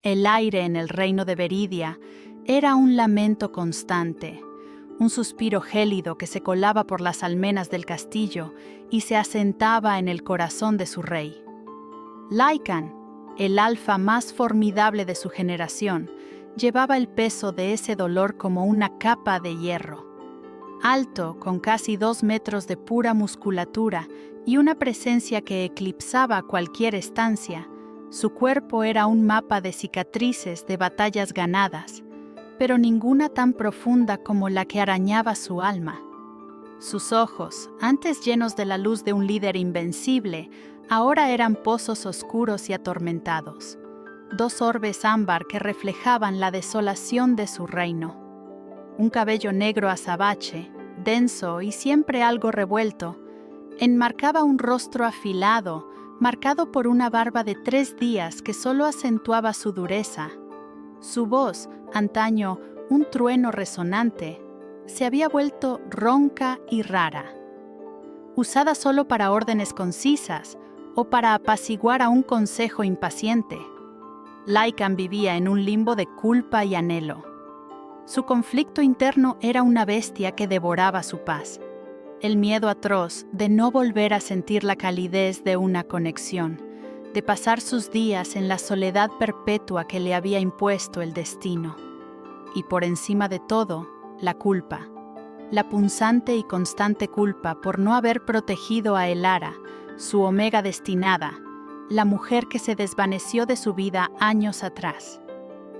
El aire en el reino de Veridia era un lamento constante, un suspiro gélido que se colaba por las almenas del castillo y se asentaba en el corazón de su rey. Lycan, el alfa más formidable de su generación, llevaba el peso de ese dolor como una capa de hierro. Alto, con casi 2 metros de pura musculatura y una presencia que eclipsaba cualquier estancia, su cuerpo era un mapa de cicatrices de batallas ganadas, pero ninguna tan profunda como la que arañaba su alma. Sus ojos, antes llenos de la luz de un líder invencible, ahora eran pozos oscuros y atormentados, 2 orbes ámbar que reflejaban la desolación de su reino. Un cabello negro azabache, denso y siempre algo revuelto, enmarcaba un rostro afilado, marcado por una barba de 3 días que solo acentuaba su dureza. Su voz, antaño un trueno resonante, se había vuelto ronca y rara, usada solo para órdenes concisas o para apaciguar a un consejo impaciente. Lycan vivía en un limbo de culpa y anhelo. Su conflicto interno era una bestia que devoraba su paz, el miedo atroz de no volver a sentir la calidez de una conexión, de pasar sus días en la soledad perpetua que le había impuesto el destino. Y por encima de todo, la culpa, la punzante y constante culpa por no haber protegido a Elara, su omega destinada, la mujer que se desvaneció de su vida años atrás.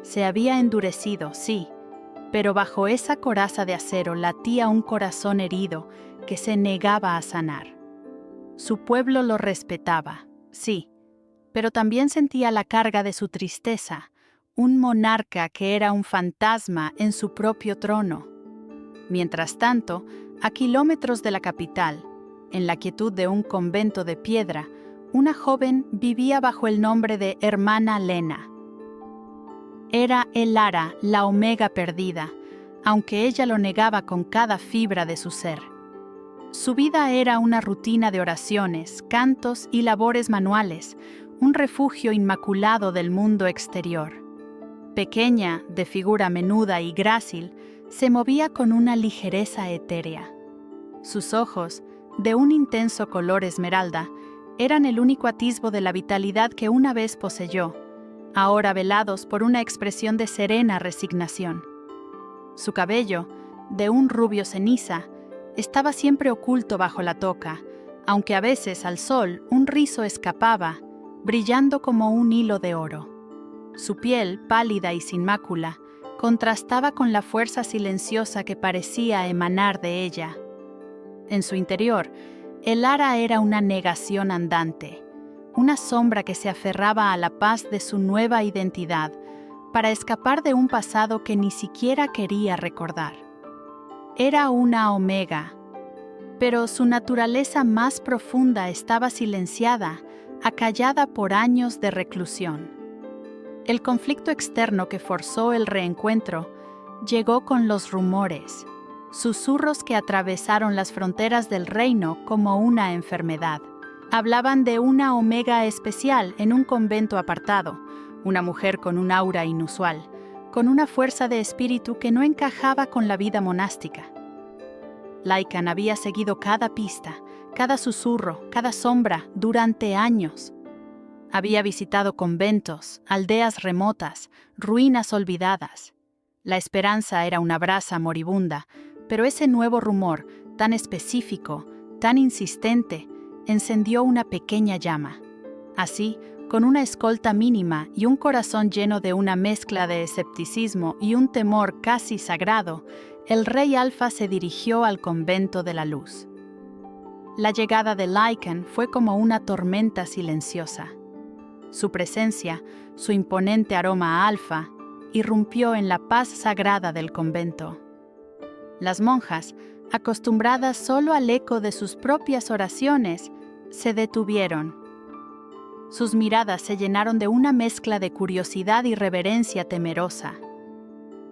Se había endurecido, sí, pero bajo esa coraza de acero latía un corazón herido que se negaba a sanar. Su pueblo lo respetaba, sí, pero también sentía la carga de su tristeza, un monarca que era un fantasma en su propio trono. Mientras tanto, a kilómetros de la capital, en la quietud de un convento de piedra, una joven vivía bajo el nombre de Hermana Lena. Era Elara, la omega perdida, aunque ella lo negaba con cada fibra de su ser. Su vida era una rutina de oraciones, cantos y labores manuales, un refugio inmaculado del mundo exterior. Pequeña, de figura menuda y grácil, se movía con una ligereza etérea. Sus ojos, de un intenso color esmeralda, eran el único atisbo de la vitalidad que una vez poseyó, ahora velados por una expresión de serena resignación. Su cabello, de un rubio ceniza, estaba siempre oculto bajo la toca, aunque a veces al sol un rizo escapaba, brillando como un hilo de oro. Su piel, pálida y sin mácula, contrastaba con la fuerza silenciosa que parecía emanar de ella. En su interior, Elara era una negación andante, una sombra que se aferraba a la paz de su nueva identidad para escapar de un pasado que ni siquiera quería recordar. Era una omega, pero su naturaleza más profunda estaba silenciada, acallada por años de reclusión. El conflicto externo que forzó el reencuentro llegó con los rumores, susurros que atravesaron las fronteras del reino como una enfermedad. Hablaban de una omega especial en un convento apartado, una mujer con un aura inusual, con una fuerza de espíritu que no encajaba con la vida monástica. Lycan había seguido cada pista, cada susurro, cada sombra durante años. Había visitado conventos, aldeas remotas, ruinas olvidadas. La esperanza era una brasa moribunda, pero ese nuevo rumor, tan específico, tan insistente, encendió una pequeña llama. Así, con una escolta mínima y un corazón lleno de una mezcla de escepticismo y un temor casi sagrado, el rey Alfa se dirigió al convento de la luz. La llegada de Lycan fue como una tormenta silenciosa. Su presencia, su imponente aroma a alfa, irrumpió en la paz sagrada del convento. Las monjas, acostumbradas solo al eco de sus propias oraciones, se detuvieron. Sus miradas se llenaron de una mezcla de curiosidad y reverencia temerosa.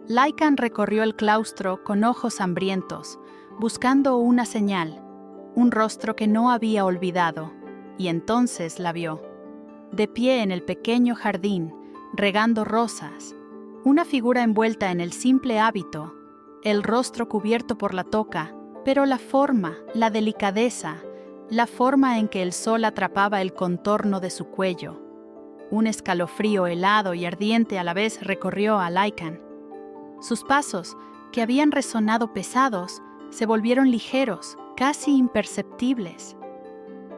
Lycan recorrió el claustro con ojos hambrientos, buscando una señal, un rostro que no había olvidado, y entonces la vio. De pie en el pequeño jardín, regando rosas, una figura envuelta en el simple hábito, el rostro cubierto por la toca, pero la forma, la delicadeza, la forma en que el sol atrapaba el contorno de su cuello. Un escalofrío helado y ardiente a la vez recorrió a Lycan. Sus pasos, que habían resonado pesados, se volvieron ligeros, casi imperceptibles.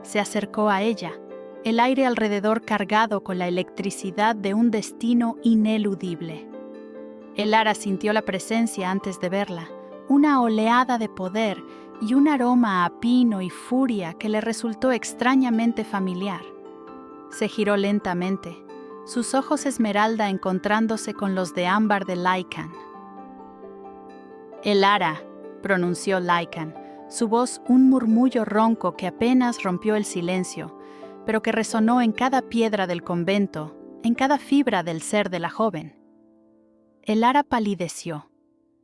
Se acercó a ella, el aire alrededor cargado con la electricidad de un destino ineludible. Elara sintió la presencia antes de verla, una oleada de poder y un aroma a pino y furia que le resultó extrañamente familiar. Se giró lentamente, sus ojos esmeralda encontrándose con los de ámbar de Lycan. Elara, pronunció Lycan, su voz un murmullo ronco que apenas rompió el silencio, pero que resonó en cada piedra del convento, en cada fibra del ser de la joven. Elara palideció.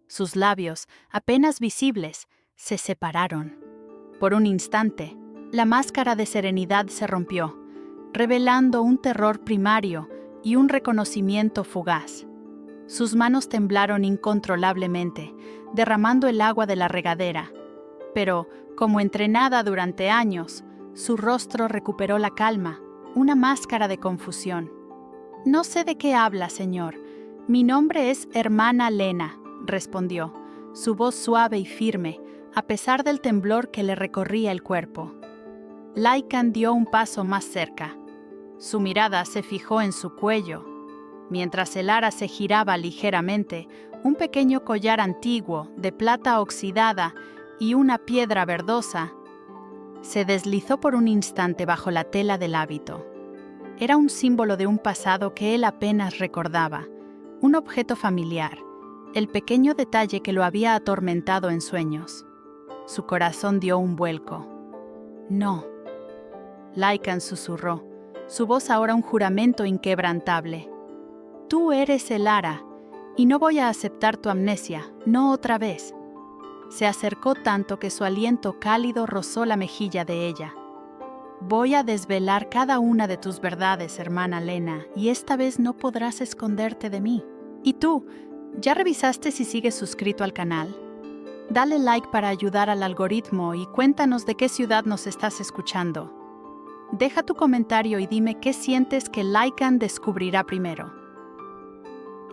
Sus labios, apenas visibles, se separaron. Por un instante, la máscara de serenidad se rompió, revelando un terror primario y un reconocimiento fugaz. Sus manos temblaron incontrolablemente, derramando el agua de la regadera. Pero, como entrenada durante años, su rostro recuperó la calma, una máscara de confusión. «No sé de qué habla, señor. Mi nombre es Hermana Lena», respondió, su voz suave y firme, a pesar del temblor que le recorría el cuerpo. Lycan dio un paso más cerca. Su mirada se fijó en su cuello. Mientras Elara se giraba ligeramente, un pequeño collar antiguo, de plata oxidada y una piedra verdosa, se deslizó por un instante bajo la tela del hábito. Era un símbolo de un pasado que él apenas recordaba, un objeto familiar, el pequeño detalle que lo había atormentado en sueños. Su corazón dio un vuelco. «No», Lycan susurró, su voz ahora un juramento inquebrantable. «Tú eres Elara, y no voy a aceptar tu amnesia, no otra vez». Se acercó tanto que su aliento cálido rozó la mejilla de ella. «Voy a desvelar cada una de tus verdades, hermana Lena, y esta vez no podrás esconderte de mí. Y tú, ¿ya revisaste si sigues suscrito al canal? Dale like para ayudar al algoritmo y cuéntanos de qué ciudad nos estás escuchando. Deja tu comentario y dime qué sientes que Lycan descubrirá primero».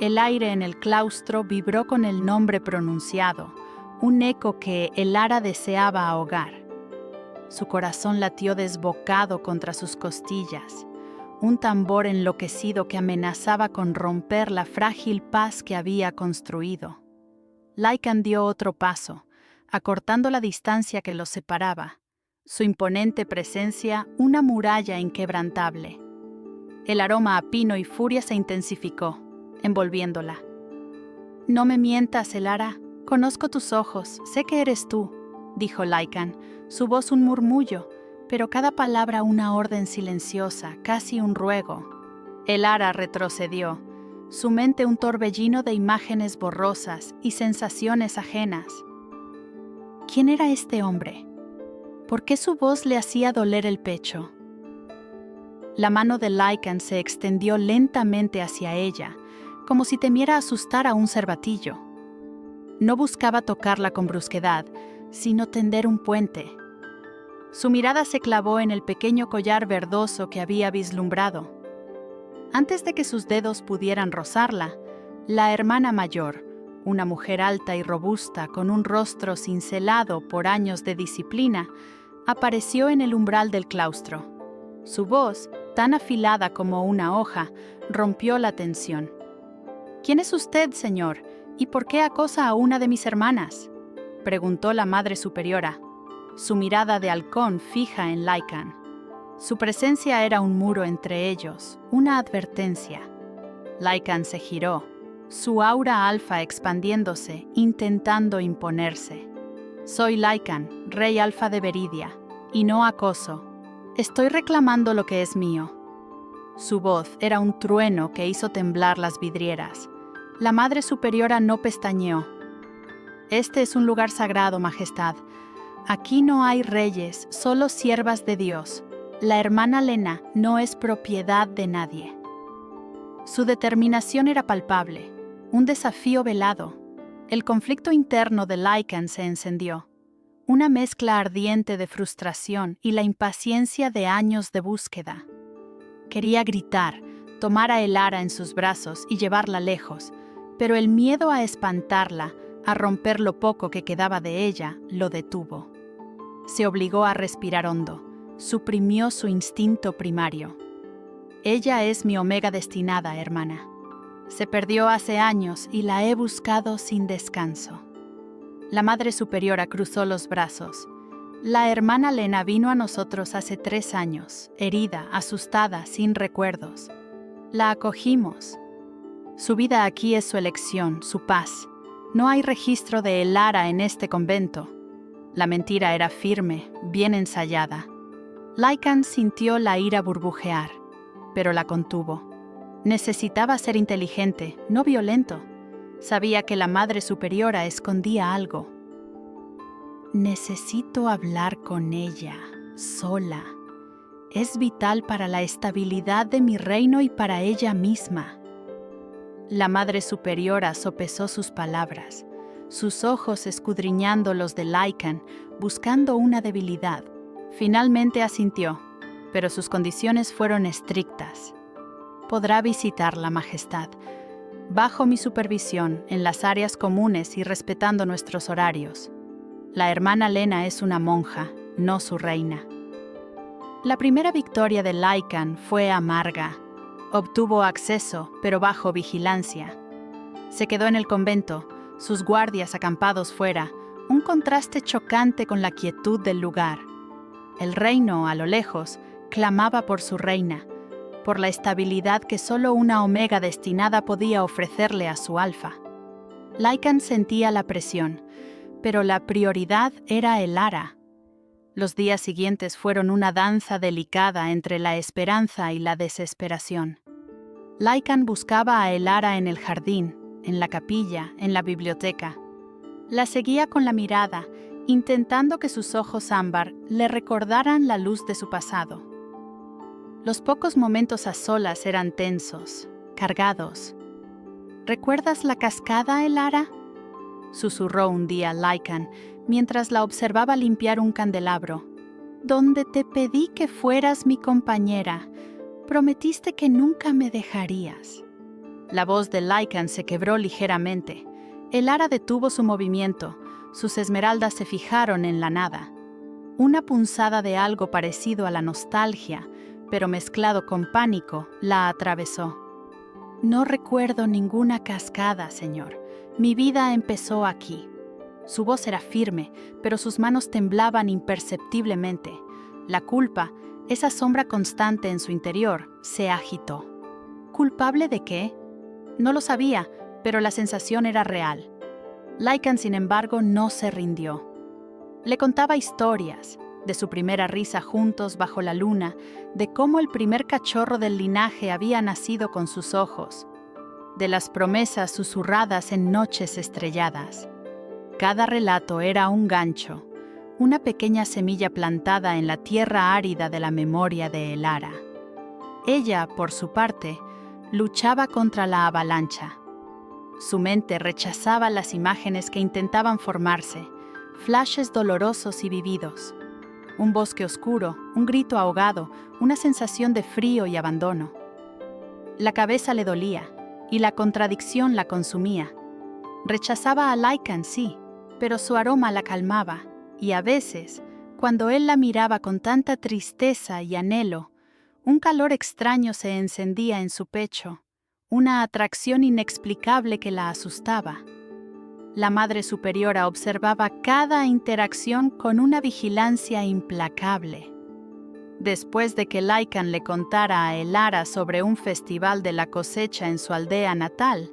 El aire en el claustro vibró con el nombre pronunciado, un eco que Elara deseaba ahogar. Su corazón latió desbocado contra sus costillas, un tambor enloquecido que amenazaba con romper la frágil paz que había construido. Lycan dio otro paso, acortando la distancia que los separaba, su imponente presencia una muralla inquebrantable. El aroma a pino y furia se intensificó, envolviéndola. «No me mientas, Elara. Conozco tus ojos, sé que eres tú», dijo Lycan, su voz un murmullo, pero cada palabra una orden silenciosa, casi un ruego. Elara retrocedió, su mente un torbellino de imágenes borrosas y sensaciones ajenas. ¿Quién era este hombre? ¿Por qué su voz le hacía doler el pecho? La mano de Lycan se extendió lentamente hacia ella, como si temiera asustar a un cervatillo. No buscaba tocarla con brusquedad, sino tender un puente. Su mirada se clavó en el pequeño collar verdoso que había vislumbrado. Antes de que sus dedos pudieran rozarla, la hermana mayor, una mujer alta y robusta con un rostro cincelado por años de disciplina, apareció en el umbral del claustro. Su voz, tan afilada como una hoja, rompió la tensión. «¿Quién es usted, señor? ¿Y por qué acosa a una de mis hermanas?», preguntó la Madre Superiora, su mirada de halcón fija en Lycan. Su presencia era un muro entre ellos, una advertencia. Lycan se giró, su aura alfa expandiéndose, intentando imponerse. «Soy Lycan, rey alfa de Veridia, y no acoso. Estoy reclamando lo que es mío». Su voz era un trueno que hizo temblar las vidrieras. La Madre Superiora no pestañeó. «Este es un lugar sagrado, Majestad. Aquí no hay reyes, solo siervas de Dios. La hermana Lena no es propiedad de nadie». Su determinación era palpable, un desafío velado. El conflicto interno de Lycan se encendió, una mezcla ardiente de frustración y la impaciencia de años de búsqueda. Quería gritar, tomar a Elara en sus brazos y llevarla lejos, pero el miedo a espantarla, a romper lo poco que quedaba de ella, lo detuvo. Se obligó a respirar hondo, suprimió su instinto primario. Ella es mi omega destinada, hermana. Se perdió hace años y la he buscado sin descanso. La Madre Superiora cruzó los brazos. La hermana Lena vino a nosotros hace 3 años, herida, asustada, sin recuerdos. La acogimos. Su vida aquí es su elección, su paz. No hay registro de Elara en este convento. La mentira era firme, bien ensayada. Lycan sintió la ira burbujear, pero la contuvo. Necesitaba ser inteligente, no violento. Sabía que la Madre Superiora escondía algo. Necesito hablar con ella, sola. Es vital para la estabilidad de mi reino y para ella misma. La Madre Superiora sopesó sus palabras, sus ojos escudriñando los de Lycan, buscando una debilidad. Finalmente asintió, pero sus condiciones fueron estrictas. Podrá visitar la Majestad, bajo mi supervisión, en las áreas comunes y respetando nuestros horarios. La hermana Lena es una monja, no su reina. La primera victoria de Lycan fue amarga. Obtuvo acceso, pero bajo vigilancia. Se quedó en el convento, sus guardias acampados fuera, un contraste chocante con la quietud del lugar. El reino, a lo lejos, clamaba por su reina, por la estabilidad que solo una omega destinada podía ofrecerle a su alfa. Lycan sentía la presión, pero la prioridad era Elara. Los días siguientes fueron una danza delicada entre la esperanza y la desesperación. Lycan buscaba a Elara en el jardín, en la capilla, en la biblioteca. La seguía con la mirada, intentando que sus ojos ámbar le recordaran la luz de su pasado. Los pocos momentos a solas eran tensos, cargados. ¿Recuerdas la cascada, Elara?, susurró un día Lycan mientras la observaba limpiar un candelabro. Donde te pedí que fueras mi compañera, prometiste que nunca me dejarías. La voz de Lycan se quebró ligeramente. Elara detuvo su movimiento, sus esmeraldas se fijaron en la nada. Una punzada de algo parecido a la nostalgia, pero mezclado con pánico, la atravesó. No recuerdo ninguna cascada, señor. Mi vida empezó aquí. Su voz era firme, pero sus manos temblaban imperceptiblemente. La culpa, esa sombra constante en su interior, se agitó. ¿Culpable de qué? No lo sabía, pero la sensación era real. Lycan, sin embargo, no se rindió. Le contaba historias, de su primera risa juntos bajo la luna, de cómo el primer cachorro del linaje había nacido con sus ojos, de las promesas susurradas en noches estrelladas. Cada relato era un gancho, una pequeña semilla plantada en la tierra árida de la memoria de Elara. Ella, por su parte, luchaba contra la avalancha. Su mente rechazaba las imágenes que intentaban formarse, flashes dolorosos y vividos. Un bosque oscuro, un grito ahogado, una sensación de frío y abandono. La cabeza le dolía, y la contradicción la consumía. Rechazaba a Lycan, sí, pero su aroma la calmaba, y a veces, cuando él la miraba con tanta tristeza y anhelo, un calor extraño se encendía en su pecho, una atracción inexplicable que la asustaba. La Madre Superiora observaba cada interacción con una vigilancia implacable. Después de que Lycan le contara a Elara sobre un festival de la cosecha en su aldea natal,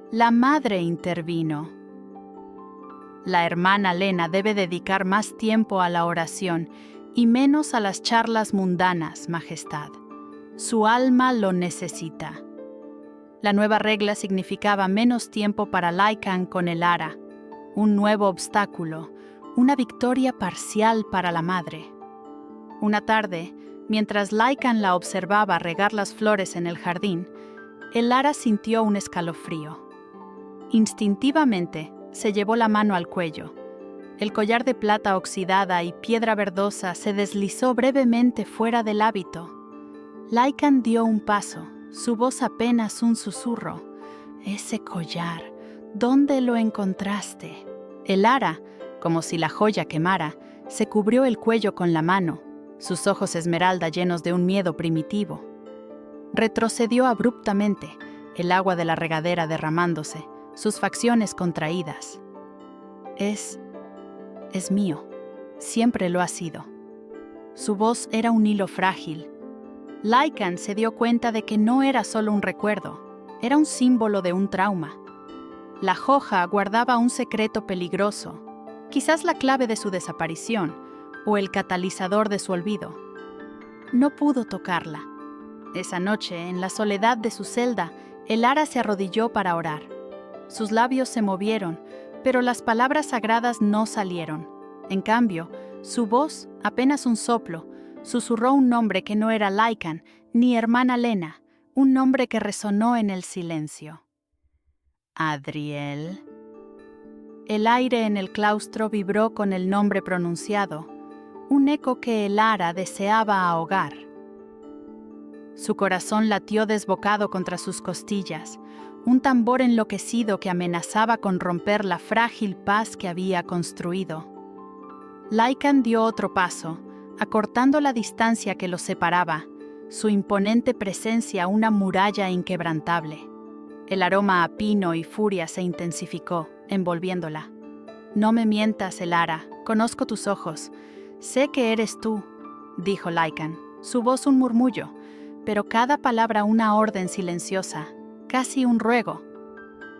la madre intervino. La hermana Lena debe dedicar más tiempo a la oración y menos a las charlas mundanas, Majestad. Su alma lo necesita. La nueva regla significaba menos tiempo para Lycan con Elara, un nuevo obstáculo, una victoria parcial para la madre. Una tarde, mientras Lycan la observaba regar las flores en el jardín, Elara sintió un escalofrío. Instintivamente, se llevó la mano al cuello. El collar de plata oxidada y piedra verdosa se deslizó brevemente fuera del hábito. Lycan dio un paso, su voz apenas un susurro. «Ese collar, ¿dónde lo encontraste?» Elara, como si la joya quemara, se cubrió el cuello con la mano, sus ojos esmeralda llenos de un miedo primitivo. Retrocedió abruptamente, el agua de la regadera derramándose, sus facciones contraídas. Es mío. Siempre lo ha sido. Su voz era un hilo frágil. Lycan se dio cuenta de que no era solo un recuerdo, era un símbolo de un trauma. La joja guardaba un secreto peligroso, quizás la clave de su desaparición o el catalizador de su olvido. No pudo tocarla. Esa noche, en la soledad de su celda, Elara se arrodilló para orar. Sus labios se movieron, pero las palabras sagradas no salieron. En cambio, su voz, apenas un soplo, susurró un nombre que no era Lycan ni hermana Lena, un nombre que resonó en el silencio. Adriel. El aire en el claustro vibró con el nombre pronunciado, un eco que Elara deseaba ahogar. Su corazón latió desbocado contra sus costillas, un tambor enloquecido que amenazaba con romper la frágil paz que había construido. Lycan dio otro paso, acortando la distancia que los separaba, su imponente presencia una muralla inquebrantable. El aroma a pino y furia se intensificó, envolviéndola. «No me mientas, Elara, conozco tus ojos. Sé que eres tú», dijo Lycan, su voz un murmullo, pero cada palabra una orden silenciosa, casi un ruego.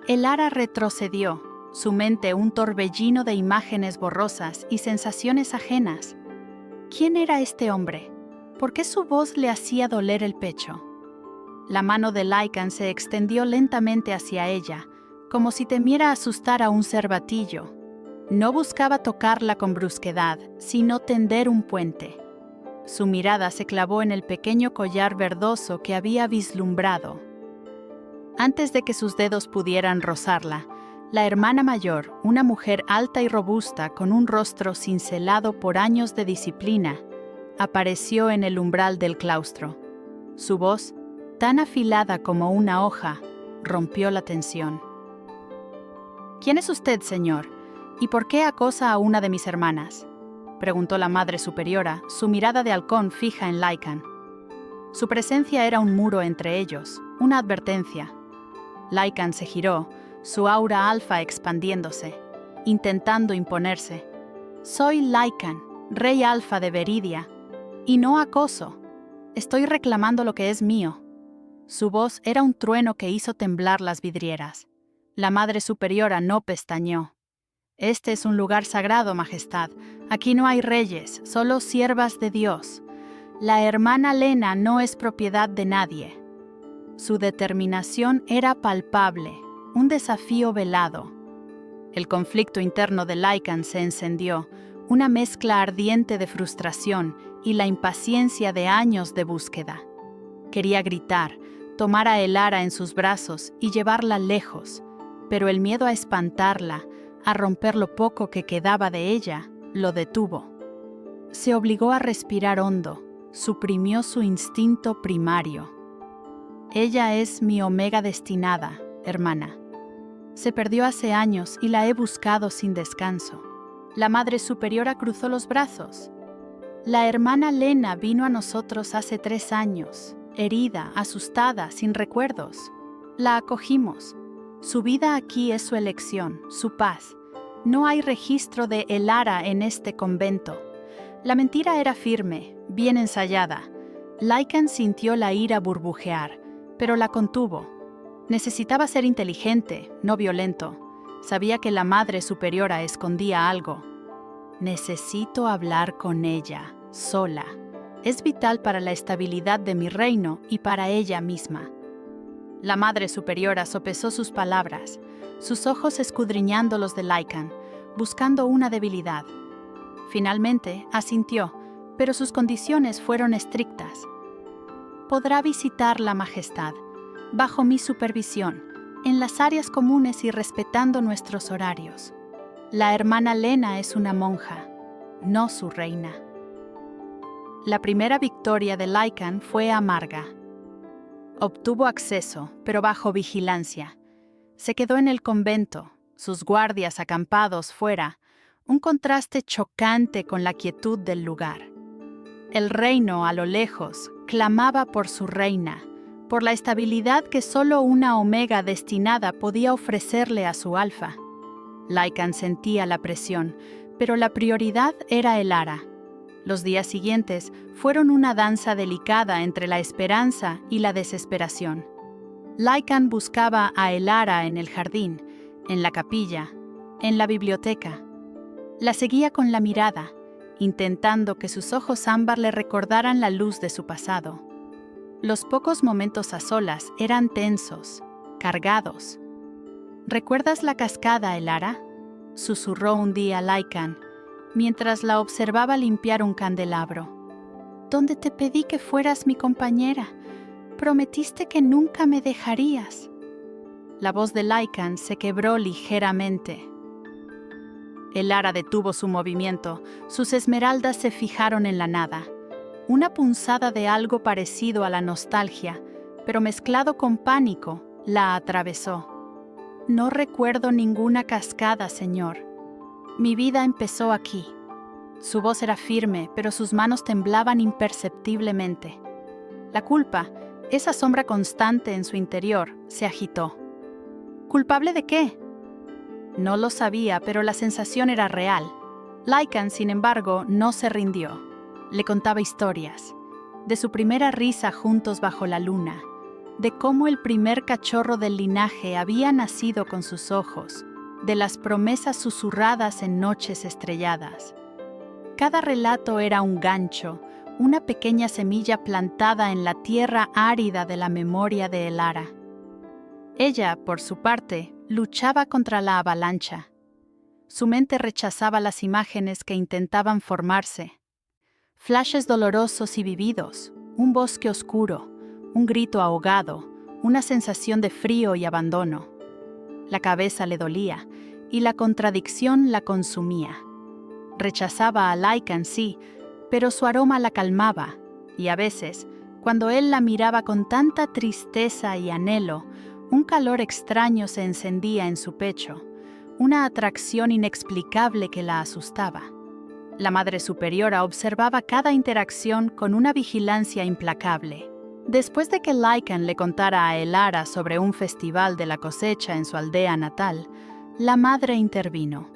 Elara retrocedió, su mente un torbellino de imágenes borrosas y sensaciones ajenas. ¿Quién era este hombre? ¿Por qué su voz le hacía doler el pecho? La mano de Lycan se extendió lentamente hacia ella, como si temiera asustar a un cervatillo. No buscaba tocarla con brusquedad, sino tender un puente. Su mirada se clavó en el pequeño collar verdoso que había vislumbrado. Antes de que sus dedos pudieran rozarla, la hermana mayor, una mujer alta y robusta con un rostro cincelado por años de disciplina, apareció en el umbral del claustro. Su voz, tan afilada como una hoja, rompió la tensión. «¿Quién es usted, señor? ¿Y por qué acosa a una de mis hermanas?», preguntó la madre superiora, su mirada de halcón fija en Lycan. Su presencia era un muro entre ellos, una advertencia. Lycan se giró, su aura alfa expandiéndose, intentando imponerse. «Soy Lycan, rey alfa de Veridia, y no acoso. Estoy reclamando lo que es mío». Su voz era un trueno que hizo temblar las vidrieras. La madre superiora no pestañeó. «Este es un lugar sagrado, Majestad. Aquí no hay reyes, solo siervas de Dios. La hermana Lena no es propiedad de nadie». Su determinación era palpable, un desafío velado. El conflicto interno de Lycan se encendió, una mezcla ardiente de frustración y la impaciencia de años de búsqueda. Quería gritar, tomar a Elara en sus brazos y llevarla lejos, pero el miedo a espantarla, a romper lo poco que quedaba de ella, lo detuvo. Se obligó a respirar hondo, suprimió su instinto primario. «Ella es mi omega destinada, hermana. Se perdió hace años y la he buscado sin descanso». La madre superiora cruzó los brazos. «La hermana Lena vino a nosotros hace 3 años, herida, asustada, sin recuerdos. La acogimos. Su vida aquí es su elección, su paz. No hay registro de Elara en este convento». La mentira era firme, bien ensayada. Lycan sintió la ira burbujear, pero la contuvo. Necesitaba ser inteligente, no violento. Sabía que la madre superiora escondía algo. «Necesito hablar con ella, sola. Es vital para la estabilidad de mi reino y para ella misma». La madre superiora sopesó sus palabras, sus ojos escudriñando los de Lycan, buscando una debilidad. Finalmente, asintió, pero sus condiciones fueron estrictas. «Podrá visitar la Majestad, bajo mi supervisión, en las áreas comunes y respetando nuestros horarios. La hermana Lena es una monja, no su reina. La primera victoria de Lycan fue amarga. Obtuvo acceso, pero bajo vigilancia. Se quedó en el convento, sus guardias acampados fuera, un contraste chocante con la quietud del lugar. El reino, a lo lejos, clamaba por su reina, por la estabilidad que solo una omega destinada podía ofrecerle a su alfa. Lycan sentía la presión, pero la prioridad era Elara. Los días siguientes fueron una danza delicada entre la esperanza y la desesperación. Lycan buscaba a Elara en el jardín, en la capilla, en la biblioteca. La seguía con la mirada, intentando que sus ojos ámbar le recordaran la luz de su pasado. Los pocos momentos a solas eran tensos, cargados. ¿Recuerdas la cascada, Elara?, susurró un día Lycan, mientras la observaba limpiar un candelabro. «Donde te pedí que fueras mi compañera. Prometiste que nunca me dejarías». La voz de Lycan se quebró ligeramente. Elara detuvo su movimiento, sus esmeraldas se fijaron en la nada. Una punzada de algo parecido a la nostalgia, pero mezclado con pánico, la atravesó. «No recuerdo ninguna cascada, señor. Mi vida empezó aquí». Su voz era firme, pero sus manos temblaban imperceptiblemente. La culpa, esa sombra constante en su interior, se agitó. ¿Culpable de qué? No lo sabía, pero la sensación era real. Lycan, sin embargo, no se rindió. Le contaba historias, de su primera risa juntos bajo la luna, de cómo el primer cachorro del linaje había nacido con sus ojos, de las promesas susurradas en noches estrelladas. Cada relato era un gancho, una pequeña semilla plantada en la tierra árida de la memoria de Elara. Ella, por su parte, luchaba contra la avalancha. Su mente rechazaba las imágenes que intentaban formarse. Flashes dolorosos y vividos, un bosque oscuro, un grito ahogado, una sensación de frío y abandono. La cabeza le dolía y la contradicción la consumía. Rechazaba a Lycan, sí, pero su aroma la calmaba, y a veces, cuando él la miraba con tanta tristeza y anhelo, un calor extraño se encendía en su pecho, una atracción inexplicable que la asustaba. La Madre Superiora observaba cada interacción con una vigilancia implacable. Después de que Lycan le contara a Elara sobre un festival de la cosecha en su aldea natal, la madre intervino.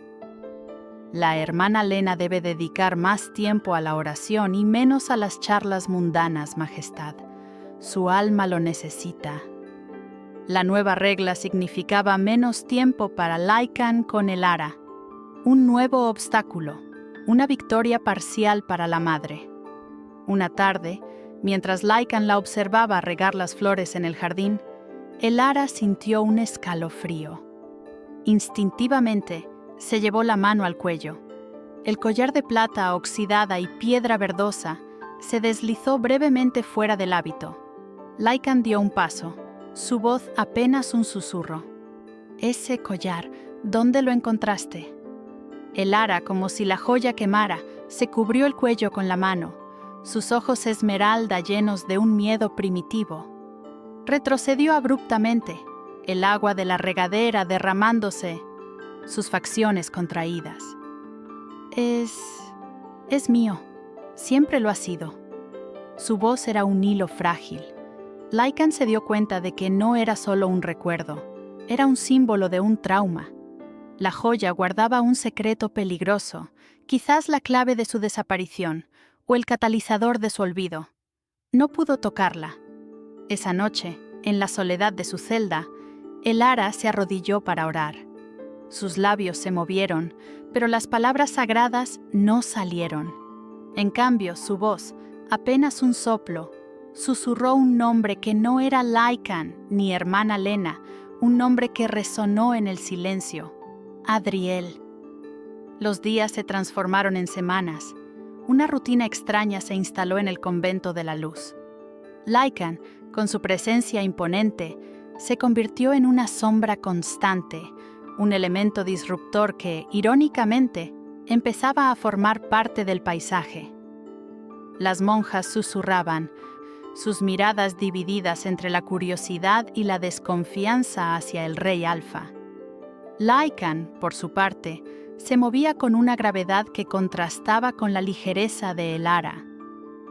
La hermana Lena debe dedicar más tiempo a la oración y menos a las charlas mundanas, Majestad. Su alma lo necesita. La nueva regla significaba menos tiempo para Lycan con Elara, un nuevo obstáculo, una victoria parcial para la madre. Una tarde, mientras Lycan la observaba regar las flores en el jardín, Elara sintió un escalofrío. Instintivamente, se llevó la mano al cuello. El collar de plata oxidada y piedra verdosa se deslizó brevemente fuera del hábito. Lycan dio un paso, su voz apenas un susurro. «Ese collar, ¿dónde lo encontraste?» Elara, como si la joya quemara, se cubrió el cuello con la mano, sus ojos esmeralda llenos de un miedo primitivo. Retrocedió abruptamente, el agua de la regadera derramándose, sus facciones contraídas. Es mío. Siempre lo ha sido». Su voz era un hilo frágil. Lycan se dio cuenta de que no era solo un recuerdo, era un símbolo de un trauma. La joya guardaba un secreto peligroso, quizás la clave de su desaparición o el catalizador de su olvido. No pudo tocarla. Esa noche, en la soledad de su celda, Elara se arrodilló para orar. Sus labios se movieron, pero las palabras sagradas no salieron. En cambio, su voz, apenas un soplo, susurró un nombre que no era Lycan ni hermana Lena, un nombre que resonó en el silencio: Adriel. Los días se transformaron en semanas. Una rutina extraña se instaló en el convento de la luz. Lycan, Con su presencia imponente, se convirtió en una sombra constante, un elemento disruptor que, irónicamente, empezaba a formar parte del paisaje. Las monjas susurraban, sus miradas divididas entre la curiosidad y la desconfianza hacia el rey Alfa. Lycan, por su parte, se movía con una gravedad que contrastaba con la ligereza de Elara.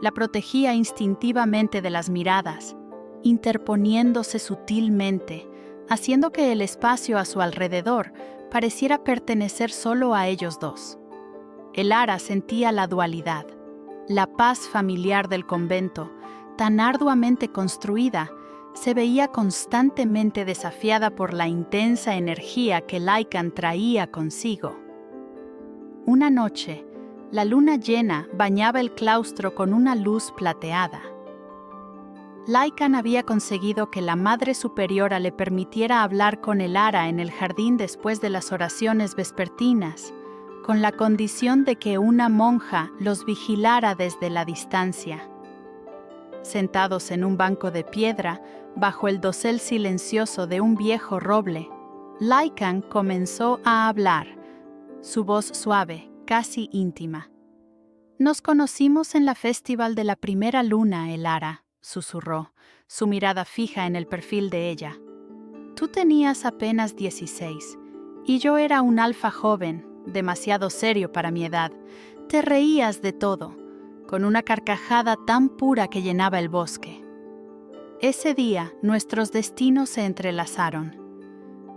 La protegía instintivamente de las miradas, interponiéndose sutilmente, haciendo que el espacio a su alrededor pareciera pertenecer solo a ellos dos. Elara sentía la dualidad, la paz familiar del convento, tan arduamente construida, se veía constantemente desafiada por la intensa energía que Lycan traía consigo. Una noche, la luna llena bañaba el claustro con una luz plateada. Lycan había conseguido que la Madre Superiora le permitiera hablar con Elara en el jardín después de las oraciones vespertinas, con la condición de que una monja los vigilara desde la distancia. Sentados en un banco de piedra, bajo el dosel silencioso de un viejo roble, Lycan comenzó a hablar, su voz suave, casi íntima. «Nos conocimos en la festival de la primera luna, Elara», susurró, su mirada fija en el perfil de ella. «Tú tenías apenas 16, y yo era un alfa joven, demasiado serio para mi edad. Te reías de todo, con una carcajada tan pura que llenaba el bosque. Ese día nuestros destinos se entrelazaron.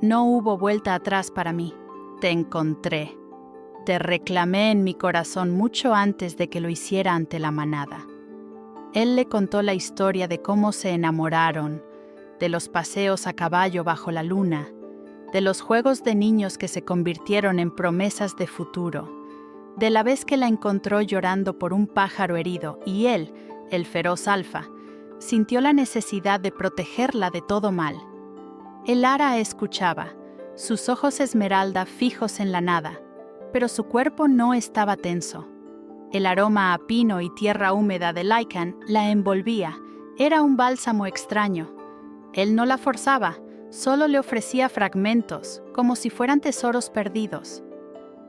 No hubo vuelta atrás para mí. Te encontré. Te reclamé en mi corazón mucho antes de que lo hiciera ante la manada». Él le contó la historia de cómo se enamoraron, de los paseos a caballo bajo la luna, de los juegos de niños que se convirtieron en promesas de futuro, de la vez que la encontró llorando por un pájaro herido y él, el feroz Alfa, sintió la necesidad de protegerla de todo mal. Elara escuchaba, sus ojos esmeralda fijos en la nada, pero su cuerpo no estaba tenso. El aroma a pino y tierra húmeda de Lycan la envolvía, era un bálsamo extraño. Él no la forzaba, solo le ofrecía fragmentos, como si fueran tesoros perdidos.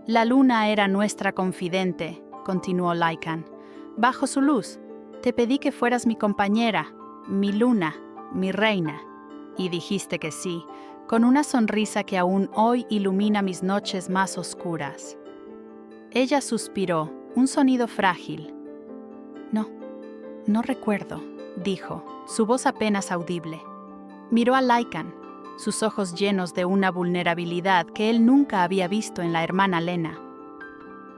«La luna era nuestra confidente», continuó Lycan. «Bajo su luz, te pedí que fueras mi compañera, mi luna, mi reina. Y dijiste que sí, con una sonrisa que aún hoy ilumina mis noches más oscuras». Ella suspiró, un sonido frágil. No recuerdo», dijo, su voz apenas audible. Miró a Lycan, sus ojos llenos de una vulnerabilidad que él nunca había visto en la hermana Lena.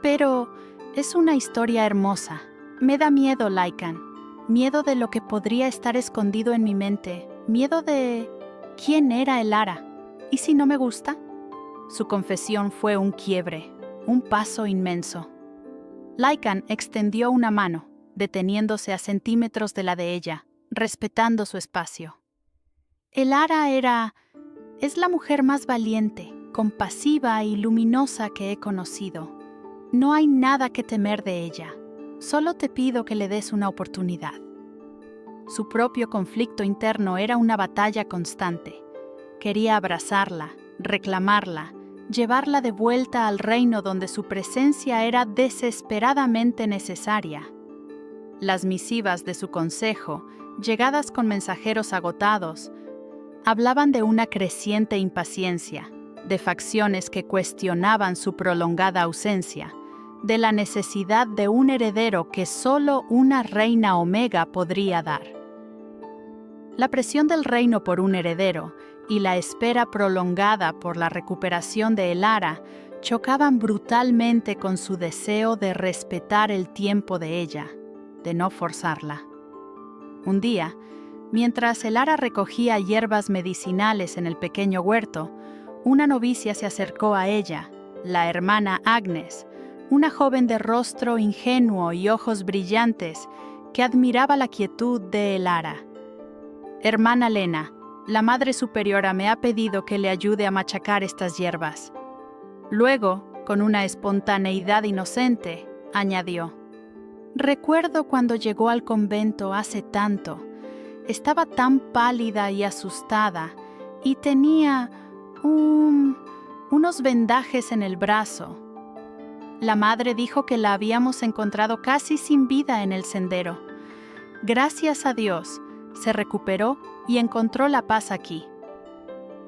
«Pero es una historia hermosa. Me da miedo, Lycan. Miedo de lo que podría estar escondido en mi mente. Miedo de... ¿quién era Elara? ¿Y si no me gusta?» Su confesión fue un quiebre, un paso inmenso. Lycan extendió una mano, deteniéndose a centímetros de la de ella, respetando su espacio. «Elara es la mujer más valiente, compasiva y luminosa que he conocido. No hay nada que temer de ella. Solo te pido que le des una oportunidad». Su propio conflicto interno era una batalla constante. Quería abrazarla, reclamarla, llevarla de vuelta al reino donde su presencia era desesperadamente necesaria. Las misivas de su consejo, llegadas con mensajeros agotados, hablaban de una creciente impaciencia, de facciones que cuestionaban su prolongada ausencia, de la necesidad de un heredero que solo una reina Omega podría dar. La presión del reino por un heredero y la espera prolongada por la recuperación de Elara chocaban brutalmente con su deseo de respetar el tiempo de ella, de no forzarla. Un día, mientras Elara recogía hierbas medicinales en el pequeño huerto, una novicia se acercó a ella, la hermana Agnes, una joven de rostro ingenuo y ojos brillantes que admiraba la quietud de Elara. «Hermana Lena, la Madre Superiora me ha pedido que le ayude a machacar estas hierbas». Luego, con una espontaneidad inocente, añadió: «Recuerdo cuando llegó al convento hace tanto. Estaba tan pálida y asustada y tenía unos vendajes en el brazo. La madre dijo que la habíamos encontrado casi sin vida en el sendero. Gracias a Dios, se recuperó y encontró la paz aquí.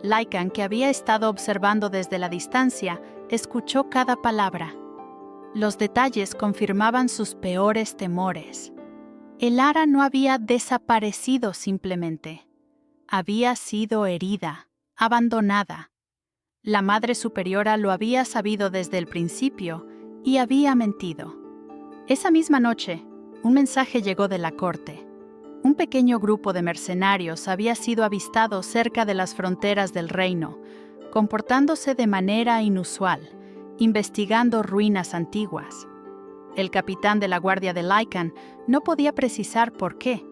Lycan, que había estado observando desde la distancia, escuchó cada palabra. Los detalles confirmaban sus peores temores. Elara no había desaparecido simplemente. Había sido herida, abandonada. La Madre Superiora lo había sabido desde el principio y había mentido. Esa misma noche, un mensaje llegó de la corte. Un pequeño grupo de mercenarios había sido avistado cerca de las fronteras del reino, comportándose de manera inusual, investigando ruinas antiguas. El capitán de la guardia de Lycan no podía precisar por qué,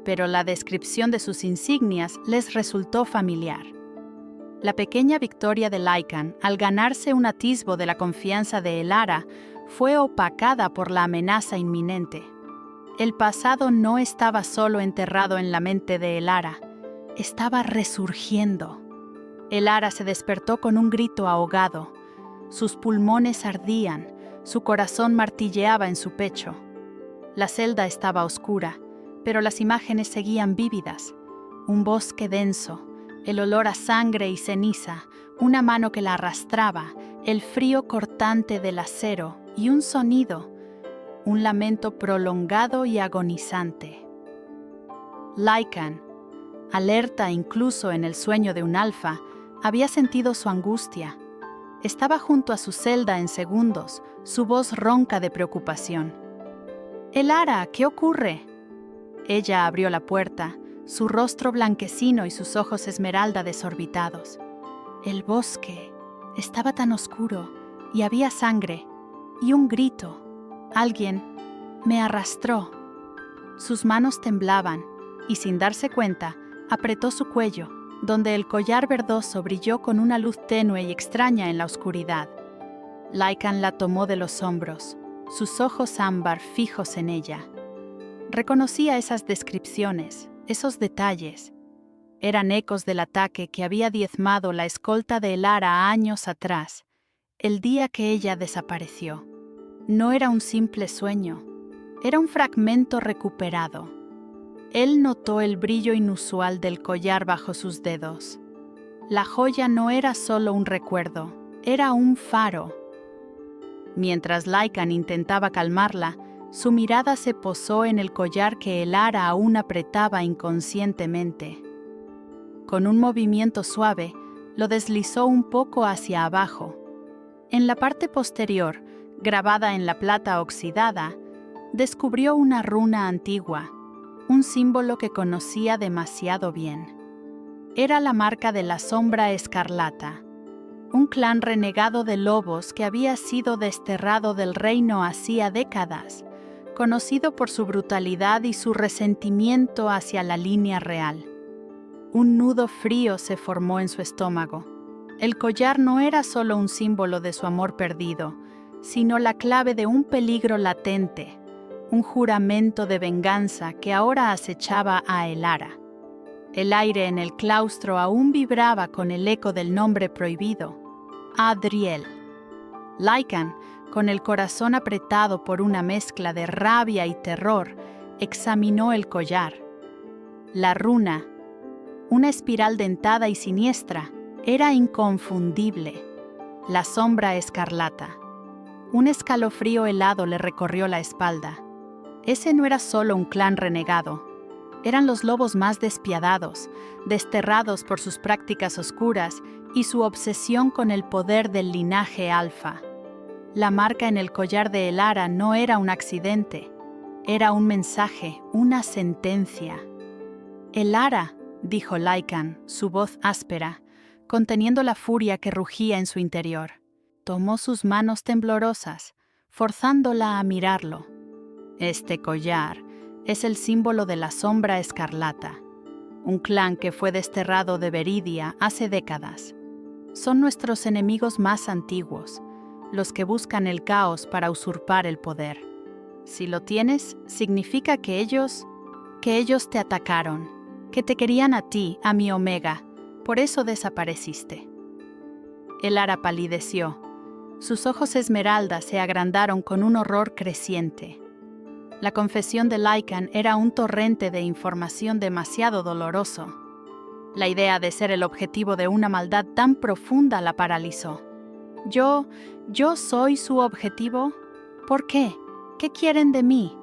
pero la descripción de sus insignias les resultó familiar. La pequeña victoria de Lycan, al ganarse un atisbo de la confianza de Elara, fue opacada por la amenaza inminente. El pasado no estaba solo enterrado en la mente de Elara, estaba resurgiendo. Elara se despertó con un grito ahogado. Sus pulmones ardían, su corazón martilleaba en su pecho. La celda estaba oscura, pero las imágenes seguían vívidas. Un bosque denso, el olor a sangre y ceniza, una mano que la arrastraba, el frío cortante del acero y un sonido, un lamento prolongado y agonizante. Lycan, alerta incluso en el sueño de un alfa, había sentido su angustia. Estaba junto a su celda en segundos, su voz ronca de preocupación. «Elara, ¿qué ocurre?» Ella abrió la puerta, su rostro blanquecino y sus ojos esmeralda desorbitados. El bosque estaba tan oscuro y había sangre y un grito. Alguien me arrastró. Sus manos temblaban y, sin darse cuenta, apretó su cuello, donde el collar verdoso brilló con una luz tenue y extraña en la oscuridad. Lycan la tomó de los hombros, sus ojos ámbar fijos en ella. Reconocía esas descripciones, esos detalles. Eran ecos del ataque que había diezmado la escolta de Elara años atrás, el día que ella desapareció. No era un simple sueño, era un fragmento recuperado. Él notó el brillo inusual del collar bajo sus dedos. La joya no era solo un recuerdo, era un faro. Mientras Lycan intentaba calmarla, su mirada se posó en el collar que Elara aún apretaba inconscientemente. Con un movimiento suave, lo deslizó un poco hacia abajo. En la parte posterior, grabada en la plata oxidada, descubrió una runa antigua, un símbolo que conocía demasiado bien. Era la marca de la Sombra Escarlata, un clan renegado de lobos que había sido desterrado del reino hacía décadas, conocido por su brutalidad y su resentimiento hacia la línea real. Un nudo frío se formó en su estómago. El collar no era solo un símbolo de su amor perdido, sino la clave de un peligro latente, un juramento de venganza que ahora acechaba a Elara. El aire en el claustro aún vibraba con el eco del nombre prohibido, Adriel. Lycan, con el corazón apretado por una mezcla de rabia y terror, examinó el collar. La runa, una espiral dentada y siniestra, era inconfundible. La Sombra Escarlata. Un escalofrío helado le recorrió la espalda. Ese no era solo un clan renegado. Eran los lobos más despiadados, desterrados por sus prácticas oscuras y su obsesión con el poder del linaje alfa. La marca en el collar de Elara no era un accidente. Era un mensaje, una sentencia. «Elara», dijo Lycan, su voz áspera, conteniendo la furia que rugía en su interior. Tomó sus manos temblorosas, forzándola a mirarlo. «Este collar es el símbolo de la Sombra Escarlata, un clan que fue desterrado de Veridia hace décadas. Son nuestros enemigos más antiguos, los que buscan el caos para usurpar el poder. Si lo tienes, significa que ellos te atacaron, que te querían a ti, a mi Omega, por eso desapareciste. Elara palideció. Sus ojos esmeralda se agrandaron con un horror creciente. La confesión de Lycan era un torrente de información demasiado doloroso. La idea de ser el objetivo de una maldad tan profunda la paralizó. ¿Yo soy su objetivo? ¿Por qué? ¿Qué quieren de mí?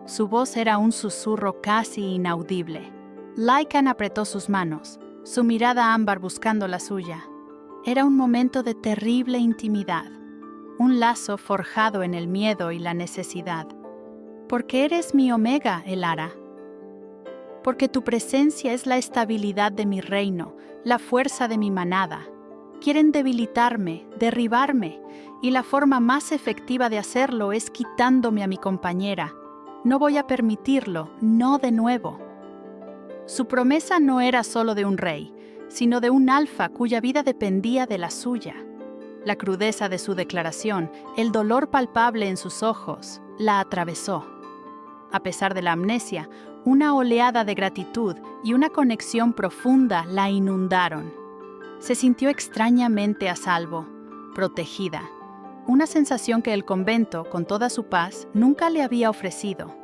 Su voz era un susurro casi inaudible. Lycan apretó sus manos, su mirada ámbar buscando la suya. Era un momento de terrible intimidad, un lazo forjado en el miedo y la necesidad. Porque eres mi Omega, Elara. Porque tu presencia es la estabilidad de mi reino, la fuerza de mi manada. Quieren debilitarme, derribarme, y la forma más efectiva de hacerlo es quitándome a mi compañera. No voy a permitirlo, no de nuevo. Su promesa no era solo de un rey, sino de un alfa cuya vida dependía de la suya. La crudeza de su declaración, el dolor palpable en sus ojos, la atravesó. A pesar de la amnesia, una oleada de gratitud y una conexión profunda la inundaron. Se sintió extrañamente a salvo, protegida, una sensación que el convento, con toda su paz, nunca le había ofrecido.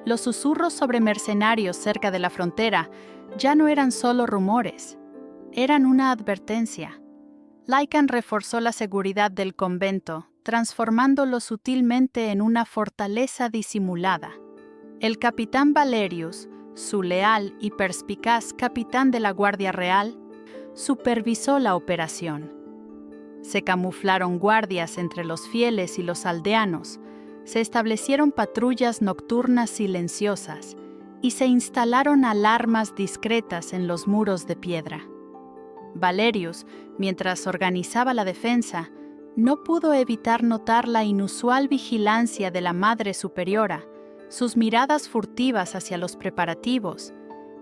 Los susurros sobre mercenarios cerca de la frontera ya no eran solo rumores, eran una advertencia. Lycan reforzó la seguridad del convento, transformándolo sutilmente en una fortaleza disimulada. El capitán Valerius, su leal y perspicaz capitán de la Guardia Real, supervisó la operación. Se camuflaron guardias entre los fieles y los aldeanos, se establecieron patrullas nocturnas silenciosas y se instalaron alarmas discretas en los muros de piedra. Valerius, mientras organizaba la defensa, no pudo evitar notar la inusual vigilancia de la Madre Superiora, sus miradas furtivas hacia los preparativos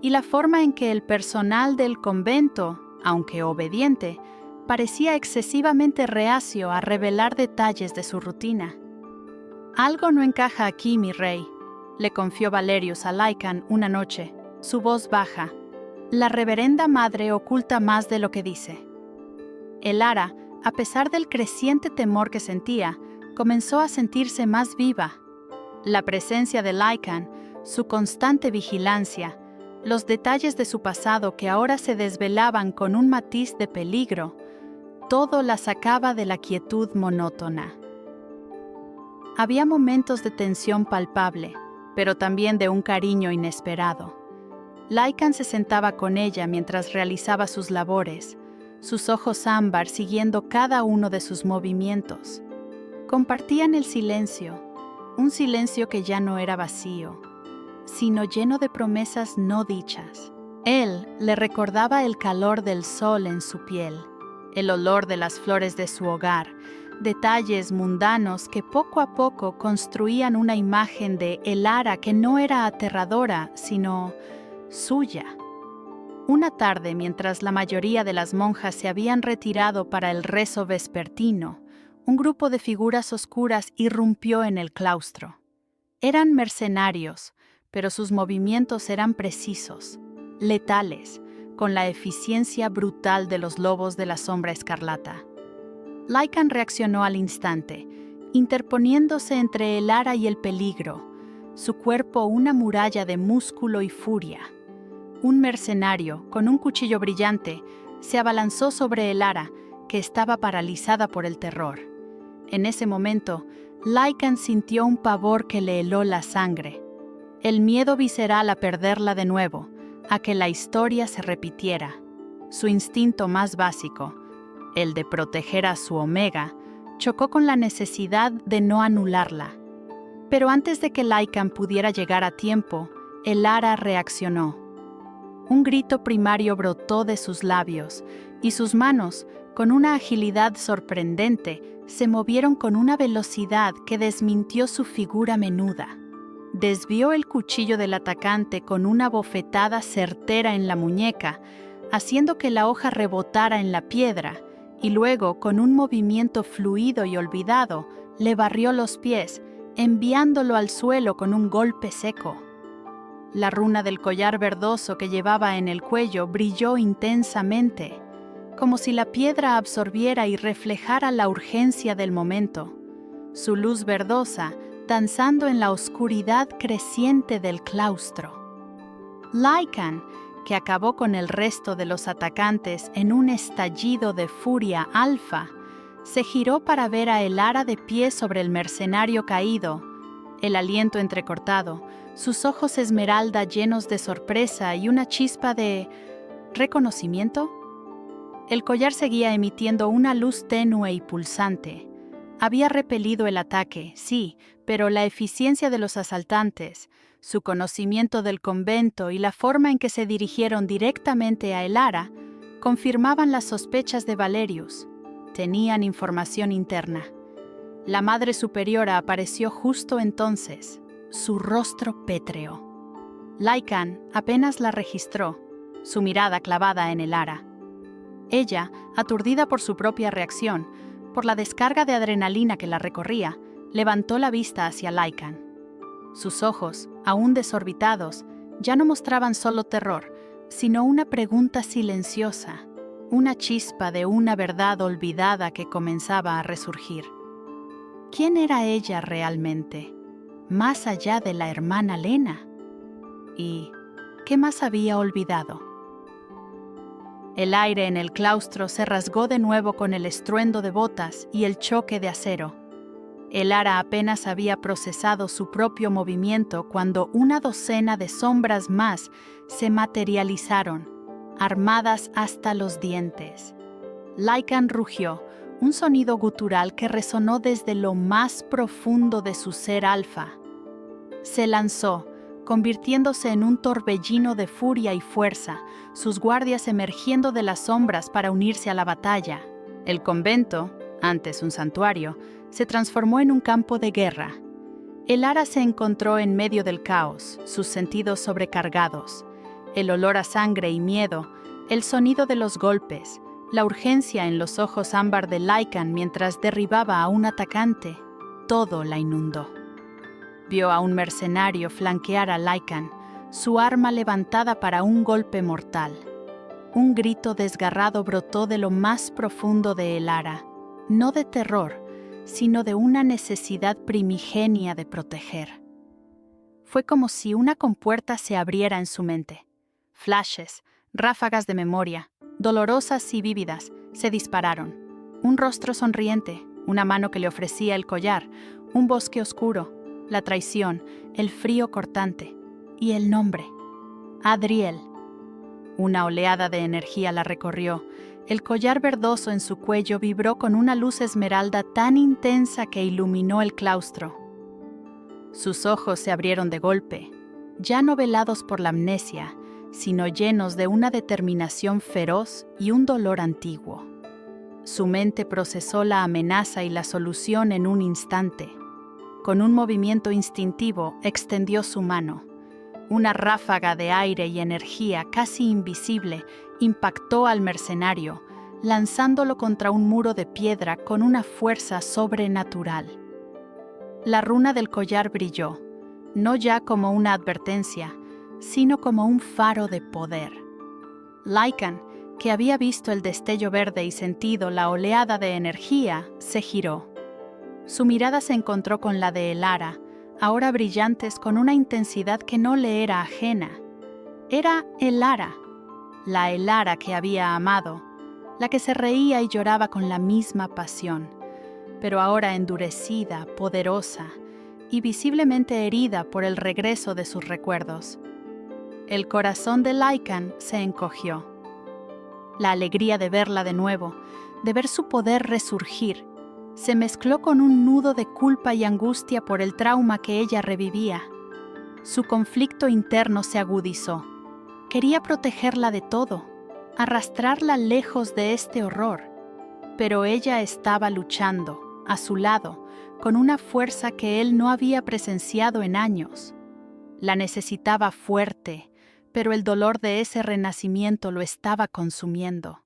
y la forma en que el personal del convento, aunque obediente, parecía excesivamente reacio a revelar detalles de su rutina. «Algo no encaja aquí, mi rey», le confió Valerius a Lycan una noche, su voz baja. «La reverenda madre oculta más de lo que dice». Elara, a pesar del creciente temor que sentía, comenzó a sentirse más viva. La presencia de Lycan, su constante vigilancia, los detalles de su pasado que ahora se desvelaban con un matiz de peligro, todo la sacaba de la quietud monótona. Había momentos de tensión palpable, pero también de un cariño inesperado. Lycan se sentaba con ella mientras realizaba sus labores, sus ojos ámbar siguiendo cada uno de sus movimientos. Compartían el silencio, un silencio que ya no era vacío, sino lleno de promesas no dichas. Él le recordaba el calor del sol en su piel, el olor de las flores de su hogar, detalles mundanos que poco a poco construían una imagen de Elara que no era aterradora, sino suya. Una tarde, mientras la mayoría de las monjas se habían retirado para el rezo vespertino, un grupo de figuras oscuras irrumpió en el claustro. Eran mercenarios, pero sus movimientos eran precisos, letales, con la eficiencia brutal de los lobos de la sombra escarlata. Lycan reaccionó al instante, interponiéndose entre Elara y el peligro, su cuerpo una muralla de músculo y furia. Un mercenario, con un cuchillo brillante, se abalanzó sobre Elara, que estaba paralizada por el terror. En ese momento, Lycan sintió un pavor que le heló la sangre. El miedo visceral a perderla de nuevo, a que la historia se repitiera. Su instinto más básico, el de proteger a su Omega, chocó con la necesidad de no anularla. Pero antes de que Lycan pudiera llegar a tiempo, Elara reaccionó. Un grito primario brotó de sus labios, y sus manos, con una agilidad sorprendente, se movieron con una velocidad que desmintió su figura menuda. Desvió el cuchillo del atacante con una bofetada certera en la muñeca, haciendo que la hoja rebotara en la piedra, y luego, con un movimiento fluido y olvidado, le barrió los pies, enviándolo al suelo con un golpe seco. La runa del collar verdoso que llevaba en el cuello brilló intensamente, como si la piedra absorbiera y reflejara la urgencia del momento. Su luz verdosa danzando en la oscuridad creciente del claustro. Lycan, que acabó con el resto de los atacantes en un estallido de furia alfa, se giró para ver a Elara de pie sobre el mercenario caído, el aliento entrecortado, sus ojos esmeralda llenos de sorpresa y una chispa de reconocimiento. El collar seguía emitiendo una luz tenue y pulsante. Había repelido el ataque, sí, pero la eficiencia de los asaltantes, su conocimiento del convento y la forma en que se dirigieron directamente a Elara confirmaban las sospechas de Valerius. Tenían información interna. La Madre Superiora apareció justo entonces, su rostro pétreo. Lycan apenas la registró, su mirada clavada en Elara. Ella, aturdida por su propia reacción, por la descarga de adrenalina que la recorría, levantó la vista hacia Lycan. Sus ojos, aún desorbitados, ya no mostraban solo terror, sino una pregunta silenciosa, una chispa de una verdad olvidada que comenzaba a resurgir. ¿Quién era ella realmente, más allá de la hermana Lena? ¿Y qué más había olvidado? El aire en el claustro se rasgó de nuevo con el estruendo de botas y el choque de acero. Elara apenas había procesado su propio movimiento cuando una docena de sombras más se materializaron, armadas hasta los dientes. Lycan rugió, un sonido gutural que resonó desde lo más profundo de su ser alfa. Se lanzó, convirtiéndose en un torbellino de furia y fuerza, sus guardias emergiendo de las sombras para unirse a la batalla. El convento, antes un santuario, se transformó en un campo de guerra. Elara se encontró en medio del caos, sus sentidos sobrecargados. El olor a sangre y miedo, el sonido de los golpes, la urgencia en los ojos ámbar de Lycan mientras derribaba a un atacante, todo la inundó. Vio a un mercenario flanquear a Lycan, su arma levantada para un golpe mortal. Un grito desgarrado brotó de lo más profundo de Elara, no de terror, sino de una necesidad primigenia de proteger. Fue como si una compuerta se abriera en su mente. Flashes, ráfagas de memoria, dolorosas y vívidas, se dispararon. Un rostro sonriente, una mano que le ofrecía el collar, un bosque oscuro, la traición, el frío cortante y el nombre, Adriel. Una oleada de energía la recorrió. El collar verdoso en su cuello vibró con una luz esmeralda tan intensa que iluminó el claustro. Sus ojos se abrieron de golpe, ya no velados por la amnesia, sino llenos de una determinación feroz y un dolor antiguo. Su mente procesó la amenaza y la solución en un instante. Con un movimiento instintivo, extendió su mano. Una ráfaga de aire y energía casi invisible impactó al mercenario, lanzándolo contra un muro de piedra con una fuerza sobrenatural. La runa del collar brilló, no ya como una advertencia, sino como un faro de poder. Lycan, que había visto el destello verde y sentido la oleada de energía, se giró. Su mirada se encontró con la de Elara, ahora brillantes con una intensidad que no le era ajena. Era Elara, la Elara que había amado, la que se reía y lloraba con la misma pasión, pero ahora endurecida, poderosa y visiblemente herida por el regreso de sus recuerdos. El corazón de Lycan se encogió. La alegría de verla de nuevo, de ver su poder resurgir, se mezcló con un nudo de culpa y angustia por el trauma que ella revivía. Su conflicto interno se agudizó. Quería protegerla de todo, arrastrarla lejos de este horror, pero ella estaba luchando, a su lado, con una fuerza que él no había presenciado en años. La necesitaba fuerte, pero el dolor de ese renacimiento lo estaba consumiendo.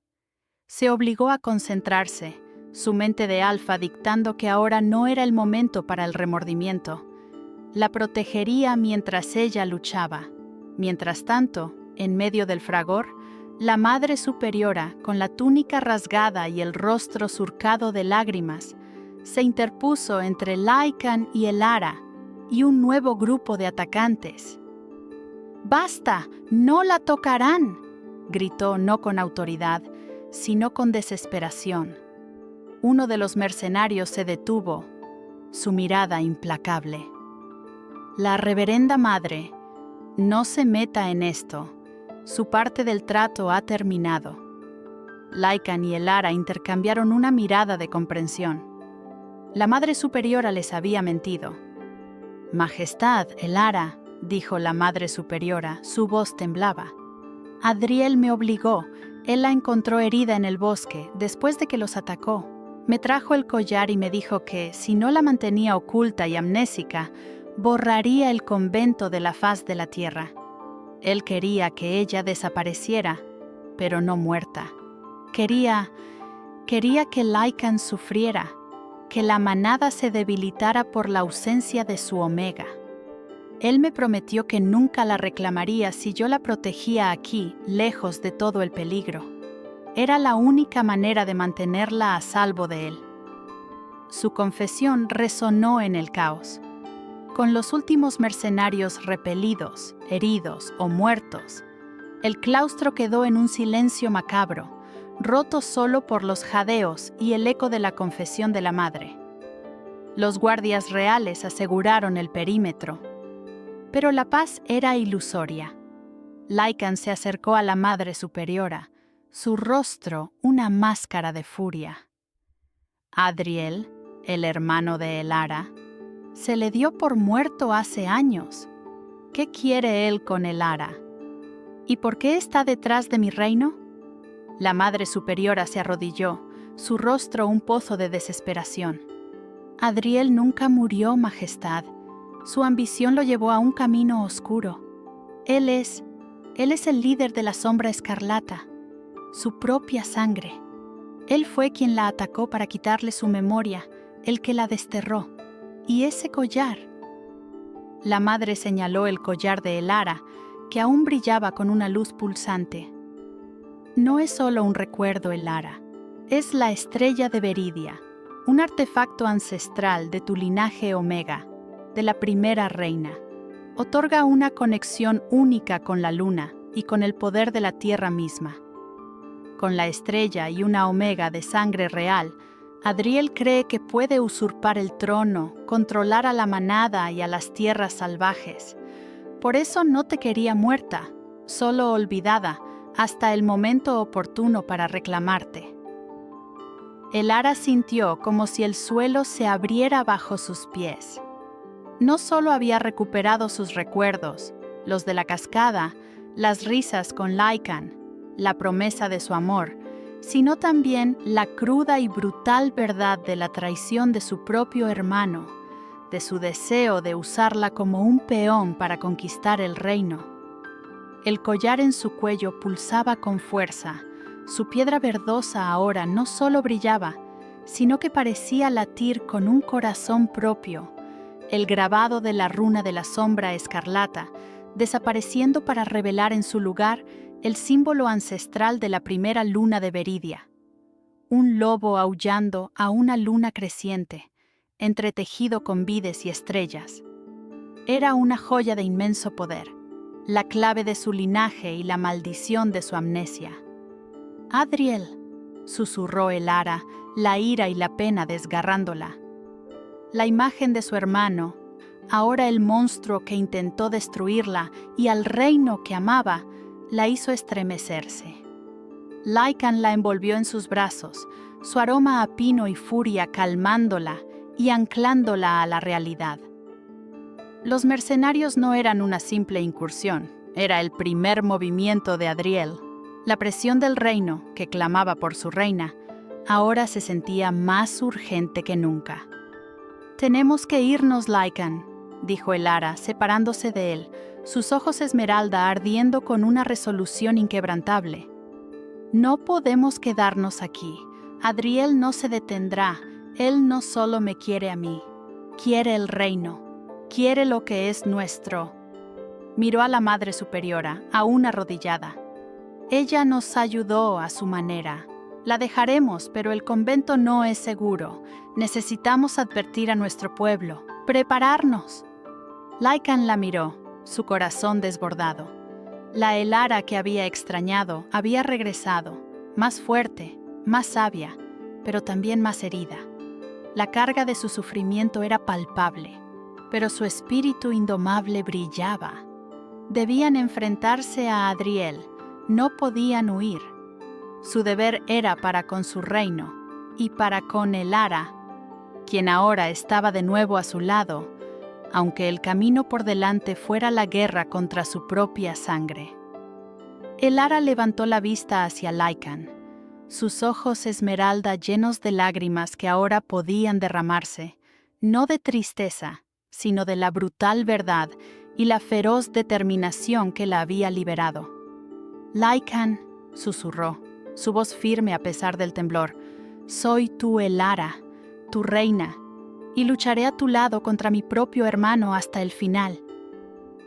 Se obligó a concentrarse, su mente de alfa dictando que ahora no era el momento para el remordimiento. La protegería mientras ella luchaba. Mientras tanto, en medio del fragor, la Madre Superiora, con la túnica rasgada y el rostro surcado de lágrimas, se interpuso entre Lycan y Elara y un nuevo grupo de atacantes. ¡Basta! ¡No la tocarán!, gritó no con autoridad, sino con desesperación. Uno de los mercenarios se detuvo, su mirada implacable. La reverenda madre, no se meta en esto. Su parte del trato ha terminado. Lycan y Elara intercambiaron una mirada de comprensión. La Madre Superiora les había mentido. Majestad, Elara, dijo la Madre Superiora, su voz temblaba. Adriel me obligó. Él la encontró herida en el bosque después de que los atacó. Me trajo el collar y me dijo que, si no la mantenía oculta y amnésica, borraría el convento de la faz de la tierra. Él quería que ella desapareciera, pero no muerta. Quería que Lycan sufriera, que la manada se debilitara por la ausencia de su omega. Él me prometió que nunca la reclamaría si yo la protegía aquí, lejos de todo el peligro. Era la única manera de mantenerla a salvo de él. Su confesión resonó en el caos. Con los últimos mercenarios repelidos, heridos o muertos, el claustro quedó en un silencio macabro, roto solo por los jadeos y el eco de la confesión de la madre. Los guardias reales aseguraron el perímetro, pero la paz era ilusoria. Lycan se acercó a la Madre Superiora, su rostro una máscara de furia. Adriel, el hermano de Elara, se le dio por muerto hace años. ¿Qué quiere él con Elara? ¿Y por qué está detrás de mi reino? La Madre Superiora se arrodilló, su rostro un pozo de desesperación. Adriel nunca murió, Majestad. Su ambición lo llevó a un camino oscuro. Él es el líder de la Sombra Escarlata, su propia sangre. Él fue quien la atacó para quitarle su memoria, el que la desterró. ¿Y ese collar? La madre señaló el collar de Elara, que aún brillaba con una luz pulsante. No es solo un recuerdo, Elara. Es la estrella de Veridia, un artefacto ancestral de tu linaje Omega, de la primera reina. Otorga una conexión única con la luna y con el poder de la tierra misma. Con la estrella y una Omega de sangre real, Adriel cree que puede usurpar el trono, controlar a la manada y a las tierras salvajes. Por eso no te quería muerta, solo olvidada, hasta el momento oportuno para reclamarte. Elara sintió como si el suelo se abriera bajo sus pies. No solo había recuperado sus recuerdos, los de la cascada, las risas con Lycan, la promesa de su amor, sino también la cruda y brutal verdad de la traición de su propio hermano, de su deseo de usarla como un peón para conquistar el reino. El collar en su cuello pulsaba con fuerza, su piedra verdosa ahora no solo brillaba, sino que parecía latir con un corazón propio, el grabado de la runa de la Sombra Escarlata, desapareciendo para revelar en su lugar el símbolo ancestral de la primera luna de Veridia. Un lobo aullando a una luna creciente, entretejido con vides y estrellas. Era una joya de inmenso poder, la clave de su linaje y la maldición de su amnesia. Adriel, susurró Elara, la ira y la pena desgarrándola. La imagen de su hermano, ahora el monstruo que intentó destruirla y al reino que amaba, la hizo estremecerse. Lycan la envolvió en sus brazos, su aroma a pino y furia calmándola y anclándola a la realidad. Los mercenarios no eran una simple incursión, era el primer movimiento de Adriel. La presión del reino, que clamaba por su reina, ahora se sentía más urgente que nunca. «Tenemos que irnos, Lycan», dijo Elara, separándose de él, sus ojos esmeralda ardiendo con una resolución inquebrantable. «No podemos quedarnos aquí. Adriel no se detendrá. Él no solo me quiere a mí. Quiere el reino. Quiere lo que es nuestro». Miró a la Madre Superiora, aún arrodillada. Ella nos ayudó a su manera. La dejaremos, pero el convento no es seguro. Necesitamos advertir a nuestro pueblo. ¡Prepararnos! Lycan la miró, su corazón desbordado. La Elara que había extrañado había regresado, más fuerte, más sabia, pero también más herida. La carga de su sufrimiento era palpable, pero su espíritu indomable brillaba. Debían enfrentarse a Adriel, no podían huir. Su deber era para con su reino y para con Elara, quien ahora estaba de nuevo a su lado, aunque el camino por delante fuera la guerra contra su propia sangre. Elara levantó la vista hacia Lycan, sus ojos esmeralda llenos de lágrimas que ahora podían derramarse, no de tristeza, sino de la brutal verdad y la feroz determinación que la había liberado. Lycan, susurró, su voz firme a pesar del temblor, soy tu Elara, tu reina, y lucharé a tu lado contra mi propio hermano hasta el final.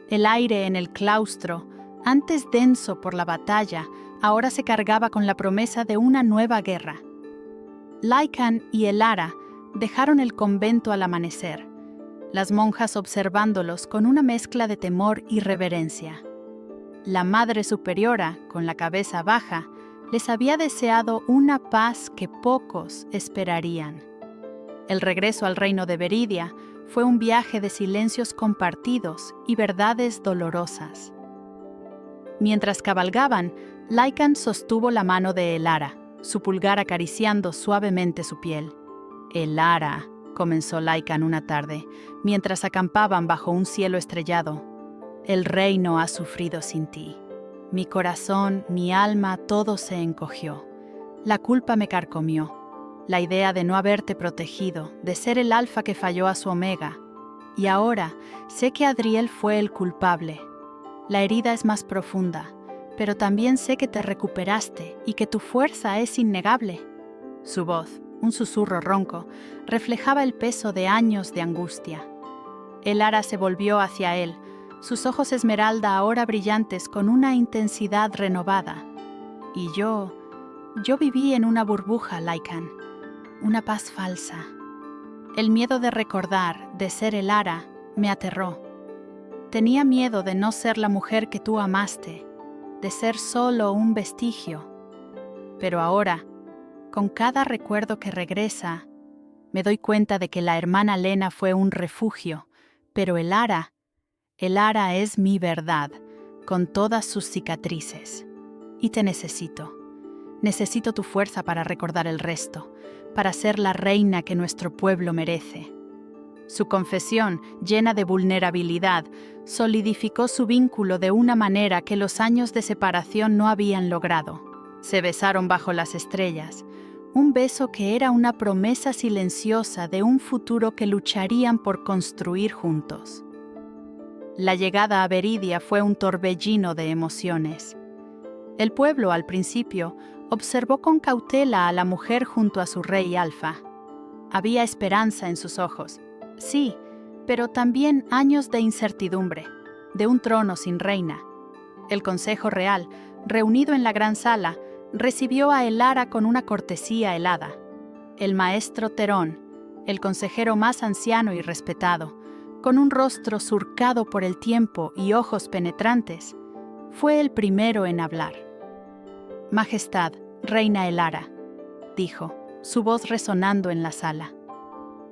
El aire en el claustro, antes denso por la batalla, ahora se cargaba con la promesa de una nueva guerra. Lycan y Elara dejaron el convento al amanecer, las monjas observándolos con una mezcla de temor y reverencia. La Madre Superiora, con la cabeza baja, les había deseado una paz que pocos esperarían. El regreso al reino de Veridia fue un viaje de silencios compartidos y verdades dolorosas. Mientras cabalgaban, Lycan sostuvo la mano de Elara, su pulgar acariciando suavemente su piel. «Elara», comenzó Lycan una tarde, mientras acampaban bajo un cielo estrellado, «el reino ha sufrido sin ti. Mi corazón, mi alma, todo se encogió. La culpa me carcomió. La idea de no haberte protegido, de ser el alfa que falló a su omega. Y ahora sé que Adriel fue el culpable. La herida es más profunda, pero también sé que te recuperaste y que tu fuerza es innegable». Su voz, un susurro ronco, reflejaba el peso de años de angustia. Elara se volvió hacia él, sus ojos esmeralda ahora brillantes con una intensidad renovada. «Y yo viví en una burbuja, Lycan, una paz falsa. El miedo de recordar, de ser Elara, me aterró. Tenía miedo de no ser la mujer que tú amaste, de ser solo un vestigio. Pero ahora, con cada recuerdo que regresa, me doy cuenta de que la hermana Lena fue un refugio, pero Elara es mi verdad, con todas sus cicatrices. Y te necesito. Necesito tu fuerza para recordar el resto, para ser la reina que nuestro pueblo merece». Su confesión, llena de vulnerabilidad, solidificó su vínculo de una manera que los años de separación no habían logrado. Se besaron bajo las estrellas, un beso que era una promesa silenciosa de un futuro que lucharían por construir juntos. La llegada a Veridia fue un torbellino de emociones. El pueblo, al principio, observó con cautela a la mujer junto a su rey Alfa. Había esperanza en sus ojos, sí, pero también años de incertidumbre, de un trono sin reina. El Consejo Real, reunido en la gran sala, recibió a Elara con una cortesía helada. El maestro Terón, el consejero más anciano y respetado, con un rostro surcado por el tiempo y ojos penetrantes, fue el primero en hablar. «Majestad, reina Elara», dijo, su voz resonando en la sala.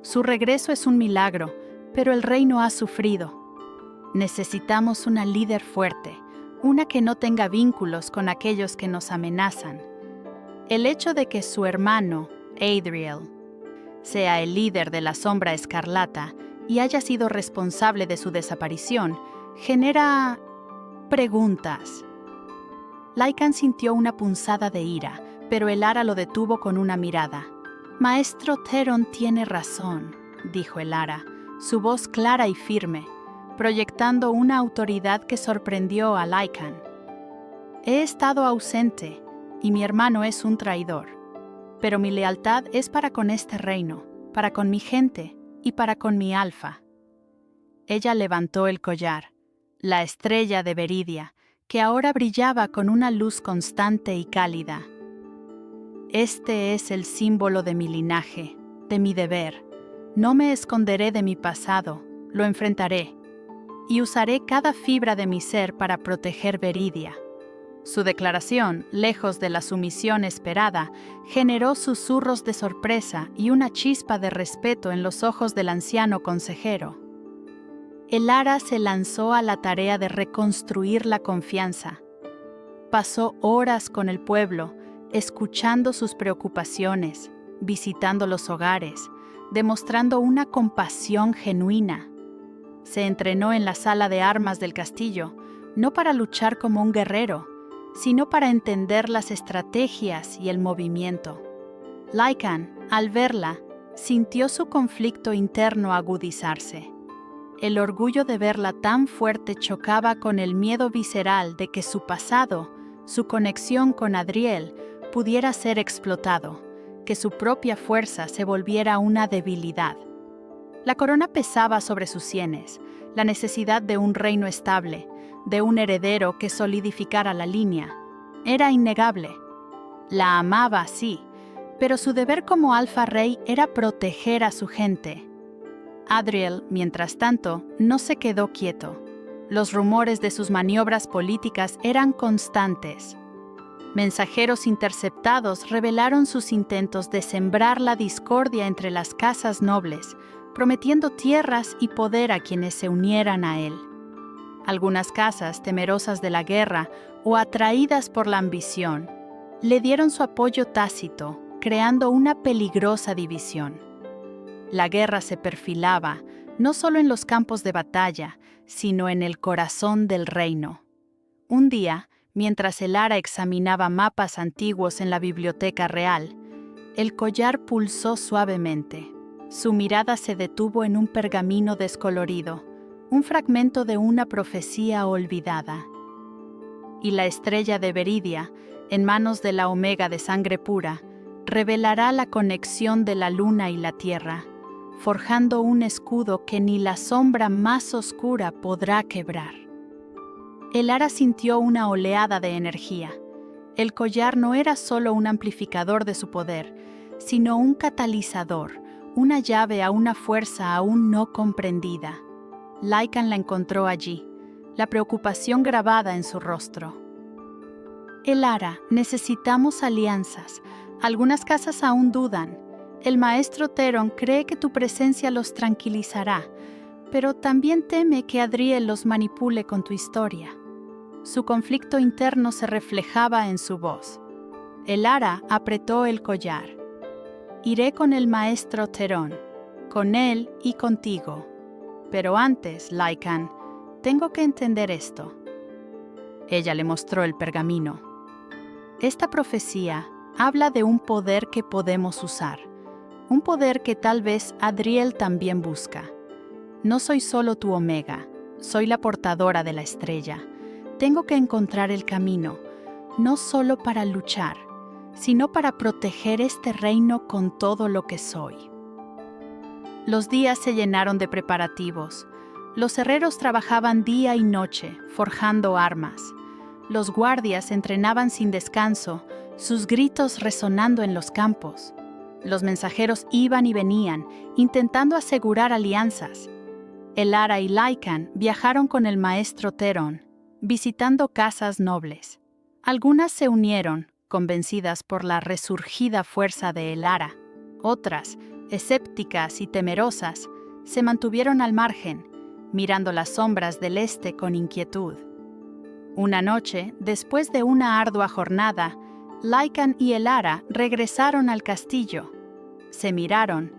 «Su regreso es un milagro, pero el reino ha sufrido. Necesitamos una líder fuerte, una que no tenga vínculos con aquellos que nos amenazan. El hecho de que su hermano, Adriel, sea el líder de la Sombra Escarlata y haya sido responsable de su desaparición, genera preguntas». Lycan sintió una punzada de ira, pero Elara lo detuvo con una mirada. «Maestro Theron tiene razón», dijo Elara, su voz clara y firme, proyectando una autoridad que sorprendió a Lycan. «He estado ausente, y mi hermano es un traidor, pero mi lealtad es para con este reino, para con mi gente y para con mi Alfa». Ella levantó el collar, la estrella de Veridia, que ahora brillaba con una luz constante y cálida. Este es el símbolo de mi linaje, de mi deber. No me esconderé de mi pasado, lo enfrentaré, y usaré cada fibra de mi ser para proteger Veridia. Su declaración, lejos de la sumisión esperada, generó susurros de sorpresa y una chispa de respeto en los ojos del anciano consejero. Elara se lanzó a la tarea de reconstruir la confianza. Pasó horas con el pueblo, escuchando sus preocupaciones, visitando los hogares, demostrando una compasión genuina. Se entrenó en la sala de armas del castillo, no para luchar como un guerrero, sino para entender las estrategias y el movimiento. Lycan, al verla, sintió su conflicto interno agudizarse. El orgullo de verla tan fuerte chocaba con el miedo visceral de que su pasado, su conexión con Adriel, pudiera ser explotado, que su propia fuerza se volviera una debilidad. La corona pesaba sobre sus sienes, la necesidad de un reino estable, de un heredero que solidificara la línea. Era innegable. La amaba, sí, pero su deber como alfa rey era proteger a su gente. Adriel, mientras tanto, no se quedó quieto. Los rumores de sus maniobras políticas eran constantes. Mensajeros interceptados revelaron sus intentos de sembrar la discordia entre las casas nobles, prometiendo tierras y poder a quienes se unieran a él. Algunas casas, temerosas de la guerra o atraídas por la ambición, le dieron su apoyo tácito, creando una peligrosa división. La guerra se perfilaba, no solo en los campos de batalla, sino en el corazón del reino. Un día, mientras Elara examinaba mapas antiguos en la biblioteca real, el collar pulsó suavemente. Su mirada se detuvo en un pergamino descolorido, un fragmento de una profecía olvidada. Y la estrella de Veridia, en manos de la Omega de sangre pura, revelará la conexión de la luna y la tierra, forjando un escudo que ni la sombra más oscura podrá quebrar. Elara sintió una oleada de energía. El collar no era solo un amplificador de su poder, sino un catalizador, una llave a una fuerza aún no comprendida. Lycan la encontró allí, la preocupación grabada en su rostro. Elara, necesitamos alianzas. Algunas casas aún dudan. El maestro Theron cree que tu presencia los tranquilizará, pero también teme que Adriel los manipule con tu historia. Su conflicto interno se reflejaba en su voz. Elara apretó el collar. Iré con el maestro Theron, con él y contigo. Pero antes, Lycan, tengo que entender esto. Ella le mostró el pergamino. Esta profecía habla de un poder que podemos usar, un poder que tal vez Adriel también busca. No soy solo tu Omega, soy la portadora de la estrella. Tengo que encontrar el camino, no solo para luchar, sino para proteger este reino con todo lo que soy. Los días se llenaron de preparativos. Los herreros trabajaban día y noche, forjando armas. Los guardias entrenaban sin descanso, sus gritos resonando en los campos. Los mensajeros iban y venían, intentando asegurar alianzas. Elara y Lycan viajaron con el maestro Theron, visitando casas nobles. Algunas se unieron, convencidas por la resurgida fuerza de Elara. Otras, escépticas y temerosas, se mantuvieron al margen, mirando las sombras del este con inquietud. Una noche, después de una ardua jornada, Lycan y Elara regresaron al castillo. Se miraron,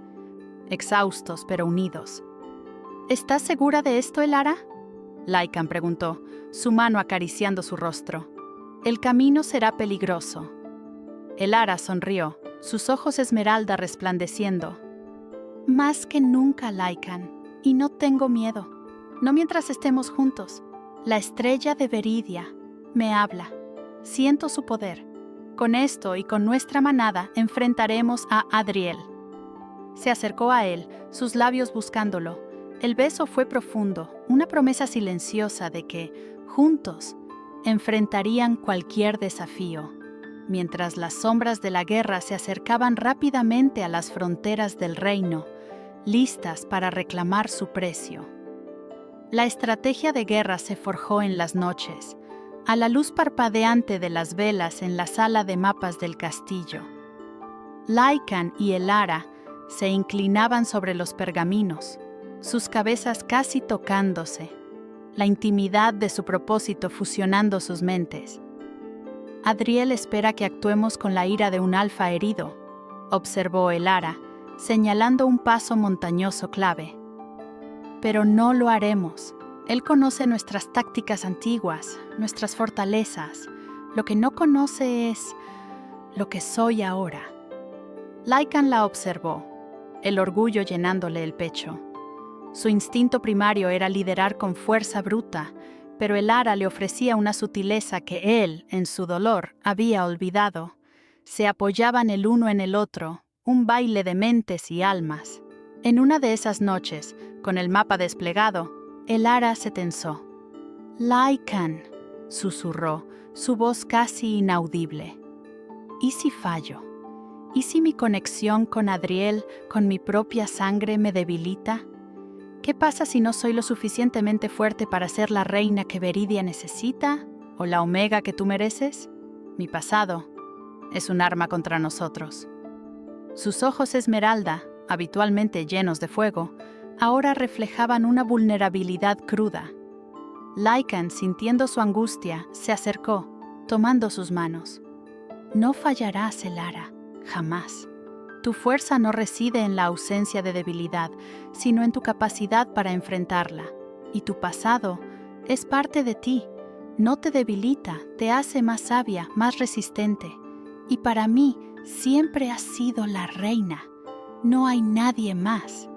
exhaustos pero unidos. ¿Estás segura de esto, Elara?, Lycan preguntó, su mano acariciando su rostro. El camino será peligroso. Elara sonrió, sus ojos esmeralda resplandeciendo. Más que nunca, Lycan, y no tengo miedo. No mientras estemos juntos. La estrella de Veridia me habla. Siento su poder. Con esto y con nuestra manada enfrentaremos a Adriel. Se acercó a él, sus labios buscándolo, El beso fue profundo, una promesa silenciosa de que, juntos, enfrentarían cualquier desafío, mientras las sombras de la guerra se acercaban rápidamente a las fronteras del reino, listas para reclamar su precio. La estrategia de guerra se forjó en las noches, a la luz parpadeante de las velas en la sala de mapas del castillo. Lycan y Elara se inclinaban sobre los pergaminos, sus cabezas casi tocándose, la intimidad de su propósito fusionando sus mentes. Adriel espera que actuemos con la ira de un alfa herido, observó Elara, señalando un paso montañoso clave. Pero no lo haremos. Él conoce nuestras tácticas antiguas, nuestras fortalezas. Lo que no conoce es lo que soy ahora. Lycan la observó, el orgullo llenándole el pecho. Su instinto primario era liderar con fuerza bruta, pero Elara le ofrecía una sutileza que él, en su dolor, había olvidado. Se apoyaban el uno en el otro, un baile de mentes y almas. En una de esas noches, con el mapa desplegado, Elara se tensó. «Lycan», susurró, su voz casi inaudible. «¿Y si fallo? ¿Y si mi conexión con Adriel, con mi propia sangre, me debilita? ¿Qué pasa si no soy lo suficientemente fuerte para ser la reina que Veridia necesita? ¿O la Omega que tú mereces? Mi pasado es un arma contra nosotros». Sus ojos esmeralda, habitualmente llenos de fuego, ahora reflejaban una vulnerabilidad cruda. Lycan, sintiendo su angustia, se acercó, tomando sus manos. «No fallarás, Elara, jamás. Tu fuerza no reside en la ausencia de debilidad, sino en tu capacidad para enfrentarla. Y tu pasado es parte de ti. No te debilita, te hace más sabia, más resistente. Y para mí, siempre has sido la reina. No hay nadie más».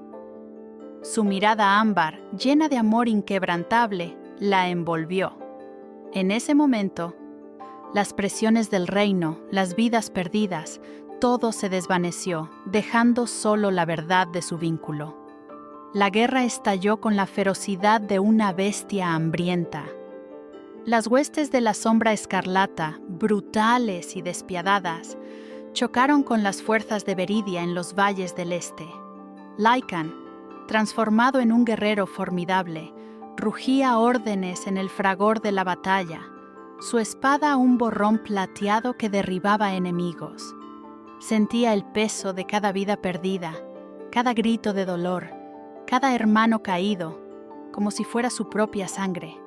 Su mirada ámbar, llena de amor inquebrantable, la envolvió. En ese momento, las presiones del reino, las vidas perdidas, todo se desvaneció, dejando solo la verdad de su vínculo. La guerra estalló con la ferocidad de una bestia hambrienta. Las huestes de la sombra escarlata, brutales y despiadadas, chocaron con las fuerzas de Veridia en los valles del este. Lycan, transformado en un guerrero formidable, rugía órdenes en el fragor de la batalla, su espada un borrón plateado que derribaba enemigos. Sentía el peso de cada vida perdida, cada grito de dolor, cada hermano caído, como si fuera su propia sangre.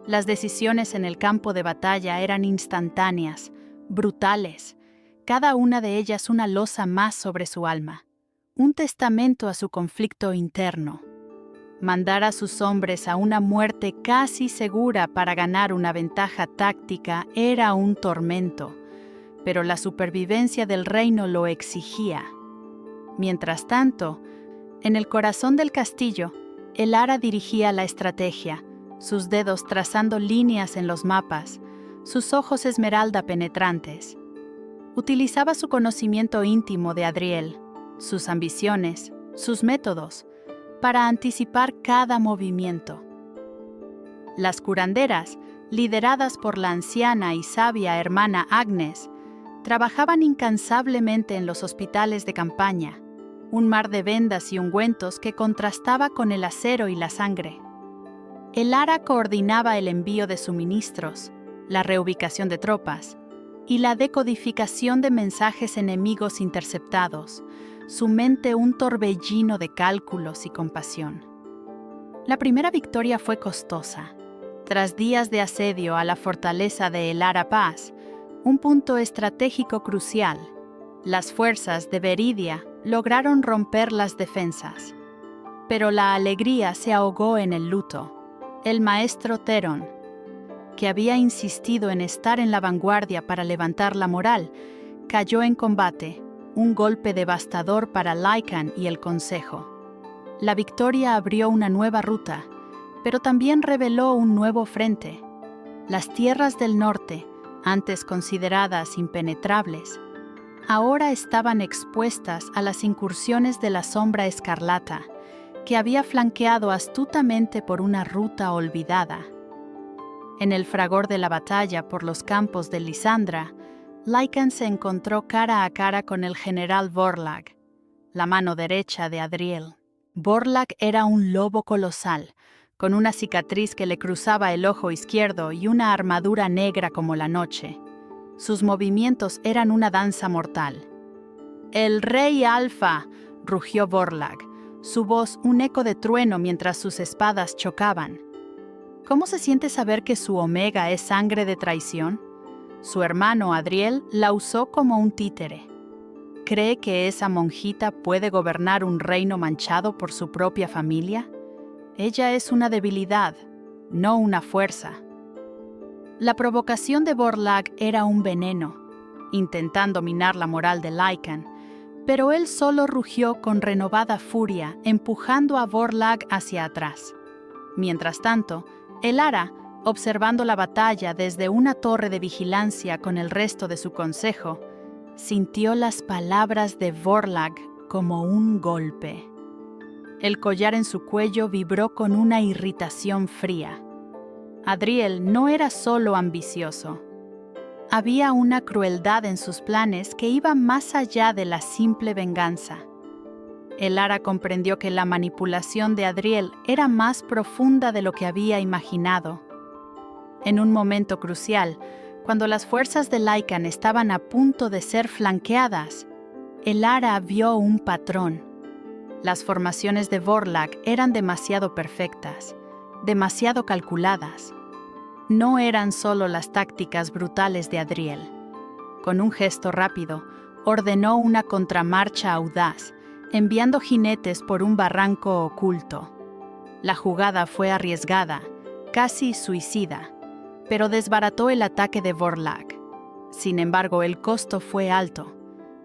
Las decisiones en el campo de batalla eran instantáneas, brutales, cada una de ellas una losa más sobre su alma, un testamento a su conflicto interno. Mandar a sus hombres a una muerte casi segura para ganar una ventaja táctica era un tormento, pero la supervivencia del reino lo exigía. Mientras tanto, en el corazón del castillo, Elara dirigía la estrategia, sus dedos trazando líneas en los mapas, sus ojos esmeralda penetrantes. Utilizaba su conocimiento íntimo de Adriel, sus ambiciones, sus métodos, para anticipar cada movimiento. Las curanderas, lideradas por la anciana y sabia hermana Agnes, trabajaban incansablemente en los hospitales de campaña, un mar de vendas y ungüentos que contrastaba con el acero y la sangre. Elara coordinaba el envío de suministros, la reubicación de tropas y la decodificación de mensajes enemigos interceptados, su mente un torbellino de cálculos y compasión. La primera victoria fue costosa. Tras días de asedio a la fortaleza de Elara Paz, un punto estratégico crucial, las fuerzas de Veridia lograron romper las defensas. Pero la alegría se ahogó en el luto. El maestro Theron, que había insistido en estar en la vanguardia para levantar la moral, cayó en combate, un golpe devastador para Lycan y el Consejo. La victoria abrió una nueva ruta, pero también reveló un nuevo frente. Las tierras del norte, antes consideradas impenetrables, ahora estaban expuestas a las incursiones de la sombra escarlata, que había flanqueado astutamente por una ruta olvidada. En el fragor de la batalla por los campos de Lysandra, Lycan se encontró cara a cara con el general Vorlag, la mano derecha de Adriel. Vorlag era un lobo colosal, con una cicatriz que le cruzaba el ojo izquierdo y una armadura negra como la noche. Sus movimientos eran una danza mortal. «¡El rey Alfa!», rugió Vorlag, su voz un eco de trueno mientras sus espadas chocaban. ¿Cómo se siente saber que su omega es sangre de traición? Su hermano Adriel la usó como un títere. ¿Cree que esa monjita puede gobernar un reino manchado por su propia familia? Ella es una debilidad, no una fuerza. La provocación de Vorlag era un veneno, intentando minar la moral de Lycan, pero él solo rugió con renovada furia, empujando a Vorlag hacia atrás. Mientras tanto, Elara, observando la batalla desde una torre de vigilancia con el resto de su consejo, sintió las palabras de Vorlag como un golpe. El collar en su cuello vibró con una irritación fría. Adriel no era solo ambicioso. Había una crueldad en sus planes que iba más allá de la simple venganza. Elara comprendió que la manipulación de Adriel era más profunda de lo que había imaginado. En un momento crucial, cuando las fuerzas de Lycan estaban a punto de ser flanqueadas, Elara vio un patrón. Las formaciones de Vorlag eran demasiado perfectas, demasiado calculadas. No eran solo las tácticas brutales de Adriel. Con un gesto rápido, ordenó una contramarcha audaz, enviando jinetes por un barranco oculto. La jugada fue arriesgada, casi suicida, pero desbarató el ataque de Vorlag. Sin embargo, el costo fue alto.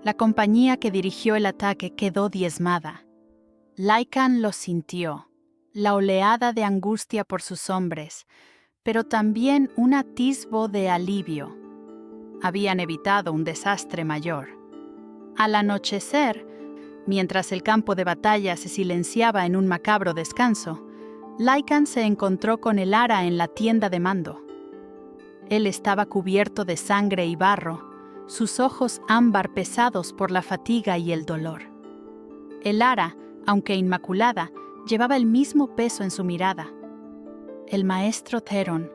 La compañía que dirigió el ataque quedó diezmada. Lycan lo sintió, la oleada de angustia por sus hombres, pero también un atisbo de alivio. Habían evitado un desastre mayor. Al anochecer, mientras el campo de batalla se silenciaba en un macabro descanso, Lycan se encontró con Elara en la tienda de mando. Él estaba cubierto de sangre y barro, sus ojos ámbar pesados por la fatiga y el dolor. Elara, aunque inmaculada, llevaba el mismo peso en su mirada. «El maestro Theron»,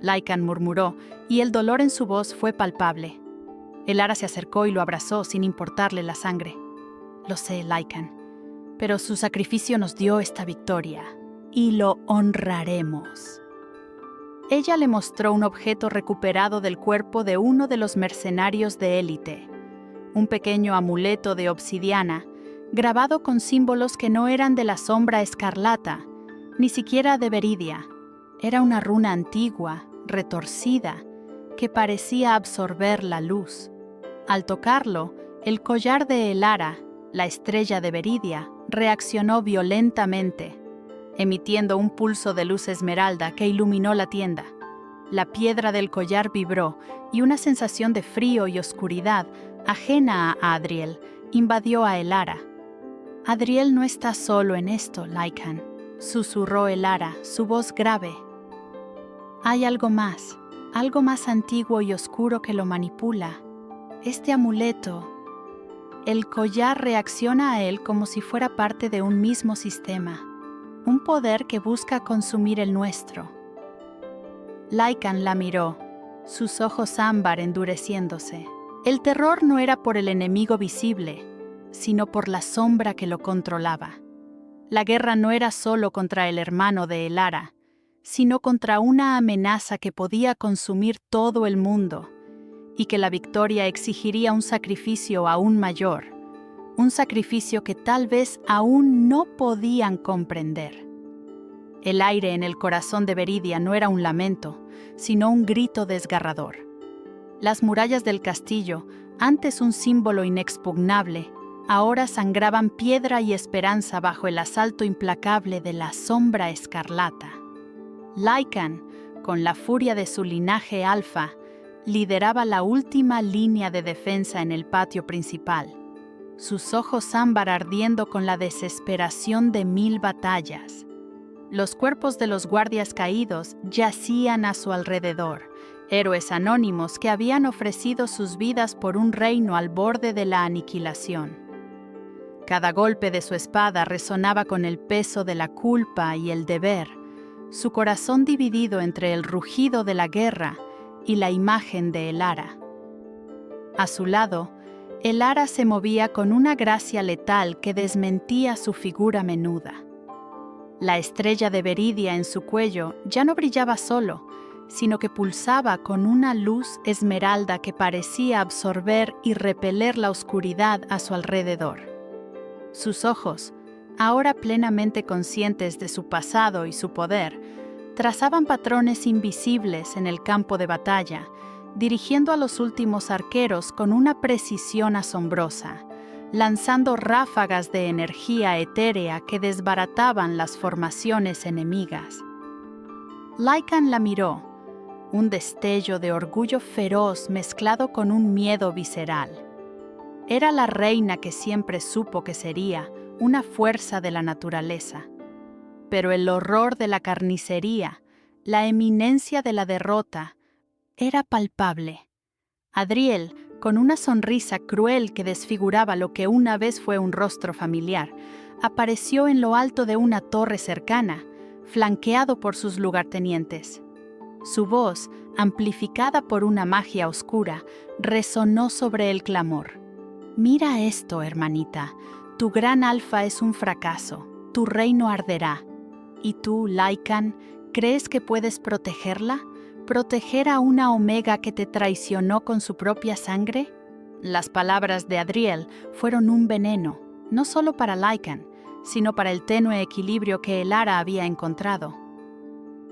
Lycan murmuró, y el dolor en su voz fue palpable. Elara se acercó y lo abrazó sin importarle la sangre. «Lo sé, Lycan, pero su sacrificio nos dio esta victoria, y lo honraremos». Ella le mostró un objeto recuperado del cuerpo de uno de los mercenarios de élite, un pequeño amuleto de obsidiana, grabado con símbolos que no eran de la sombra escarlata, ni siquiera de Veridia. Era una runa antigua, retorcida, que parecía absorber la luz. Al tocarlo, el collar de Elara, la estrella de Veridia, reaccionó violentamente, emitiendo un pulso de luz esmeralda que iluminó la tienda. La piedra del collar vibró y una sensación de frío y oscuridad, ajena a Adriel, invadió a Elara. «Adriel no está solo en esto, Lycan», susurró Elara, su voz grave. «Hay algo más antiguo y oscuro que lo manipula. Este amuleto, el collar reacciona a él como si fuera parte de un mismo sistema, un poder que busca consumir el nuestro». Lycan la miró, sus ojos ámbar endureciéndose. El terror no era por el enemigo visible, sino por la sombra que lo controlaba. La guerra no era solo contra el hermano de Elara, sino contra una amenaza que podía consumir todo el mundo, y que la victoria exigiría un sacrificio aún mayor, un sacrificio que tal vez aún no podían comprender. El aire en el corazón de Veridia no era un lamento, sino un grito desgarrador. Las murallas del castillo, antes un símbolo inexpugnable, ahora sangraban piedra y esperanza bajo el asalto implacable de la sombra escarlata. Lycan, con la furia de su linaje alfa, lideraba la última línea de defensa en el patio principal. sus ojos ámbar ardiendo con la desesperación de 1000 batallas. Los cuerpos de los guardias caídos yacían a su alrededor, héroes anónimos que habían ofrecido sus vidas por un reino al borde de la aniquilación. Cada golpe de su espada resonaba con el peso de la culpa y el deber, su corazón dividido entre el rugido de la guerra y la imagen de Elara. A su lado, Elara se movía con una gracia letal que desmentía su figura menuda. La estrella de Veridia en su cuello ya no brillaba solo, sino que pulsaba con una luz esmeralda que parecía absorber y repeler la oscuridad a su alrededor. Sus ojos, ahora plenamente conscientes de su pasado y su poder, trazaban patrones invisibles en el campo de batalla, dirigiendo a los últimos arqueros con una precisión asombrosa, lanzando ráfagas de energía etérea que desbarataban las formaciones enemigas. Lycan la miró, un destello de orgullo feroz mezclado con un miedo visceral. Era la reina que siempre supo que sería una fuerza de la naturaleza. Pero el horror de la carnicería, la eminencia de la derrota, era palpable. Adriel, con una sonrisa cruel que desfiguraba lo que una vez fue un rostro familiar, apareció en lo alto de una torre cercana, flanqueado por sus lugartenientes. Su voz, amplificada por una magia oscura, resonó sobre el clamor. «Mira esto, hermanita. Tu gran alfa es un fracaso. Tu reino arderá. ¿Y tú, Lycan, crees que puedes protegerla? ¿Proteger a una Omega que te traicionó con su propia sangre?» Las palabras de Adriel fueron un veneno, no solo para Lycan, sino para el tenue equilibrio que Elara había encontrado.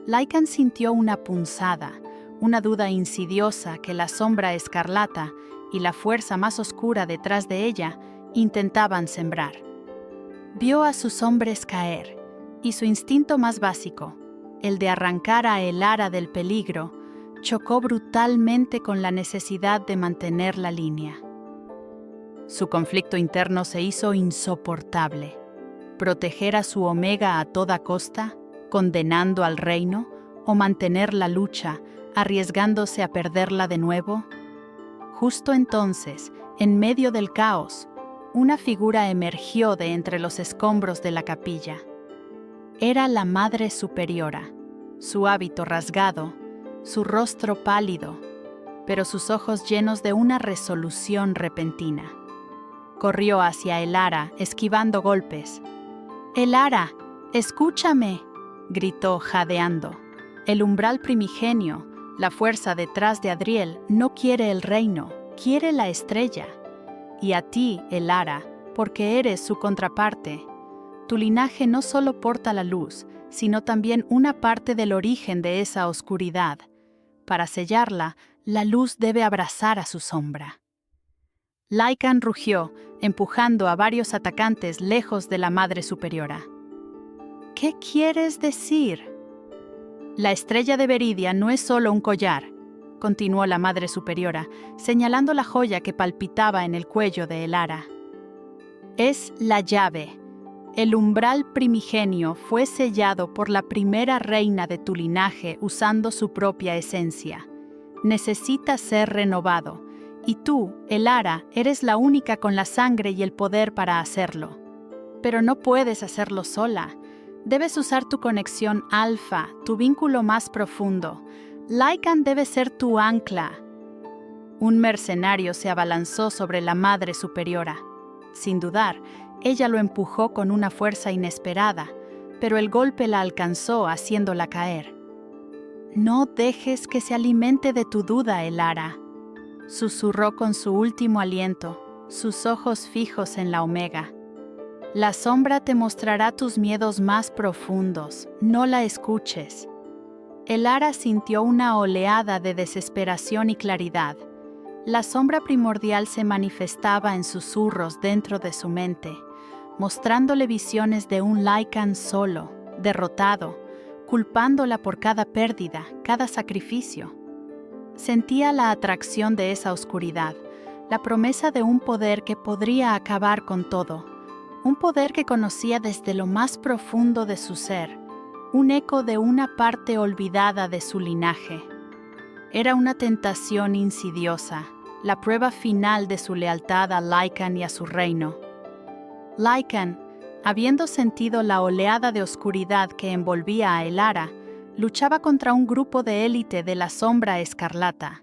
Lycan sintió una punzada, una duda insidiosa que la sombra escarlata y la fuerza más oscura detrás de ella intentaban sembrar. Vio a sus hombres caer, y su instinto más básico, el de arrancar a Elara del peligro, chocó brutalmente con la necesidad de mantener la línea. Su conflicto interno se hizo insoportable. ¿Proteger a su Omega a toda costa, condenando al reino, o mantener la lucha, arriesgándose a perderla de nuevo? Justo entonces, en medio del caos, una figura emergió de entre los escombros de la capilla. Era la Madre Superiora, su hábito rasgado, su rostro pálido, pero sus ojos llenos de una resolución repentina. Corrió hacia Elara, esquivando golpes. «Elara, escúchame», gritó jadeando. El umbral primigenio, la fuerza detrás de Adriel, no quiere el reino, quiere la estrella. Y a ti, Elara, porque eres su contraparte. Tu linaje no solo porta la luz, sino también una parte del origen de esa oscuridad. Para sellarla, la luz debe abrazar a su sombra. Lycan rugió, empujando a varios atacantes lejos de la Madre Superiora. «¿Qué quieres decir?» «La estrella de Veridia no es solo un collar», continuó la Madre Superiora, señalando la joya que palpitaba en el cuello de Elara. «Es la llave. El umbral primigenio fue sellado por la primera reina de tu linaje usando su propia esencia. Necesita ser renovado, y tú, Elara, eres la única con la sangre y el poder para hacerlo. Pero no puedes hacerlo sola. Debes usar tu conexión alfa, tu vínculo más profundo. Lycan debe ser tu ancla». Un mercenario se abalanzó sobre la Madre Superiora. Sin dudar, ella lo empujó con una fuerza inesperada, pero el golpe la alcanzó haciéndola caer. «No dejes que se alimente de tu duda, Elara», susurró con su último aliento, sus ojos fijos en la Omega. «La sombra te mostrará tus miedos más profundos, no la escuches». Elara sintió una oleada de desesperación y claridad. La sombra primordial se manifestaba en susurros dentro de su mente, mostrándole visiones de un Lycan solo, derrotado, culpándola por cada pérdida, cada sacrificio. Sentía la atracción de esa oscuridad, la promesa de un poder que podría acabar con todo, un poder que conocía desde lo más profundo de su ser, un eco de una parte olvidada de su linaje. Era una tentación insidiosa, la prueba final de su lealtad a Lycan y a su reino. Lycan, habiendo sentido la oleada de oscuridad que envolvía a Elara, luchaba contra un grupo de élite de la Sombra Escarlata.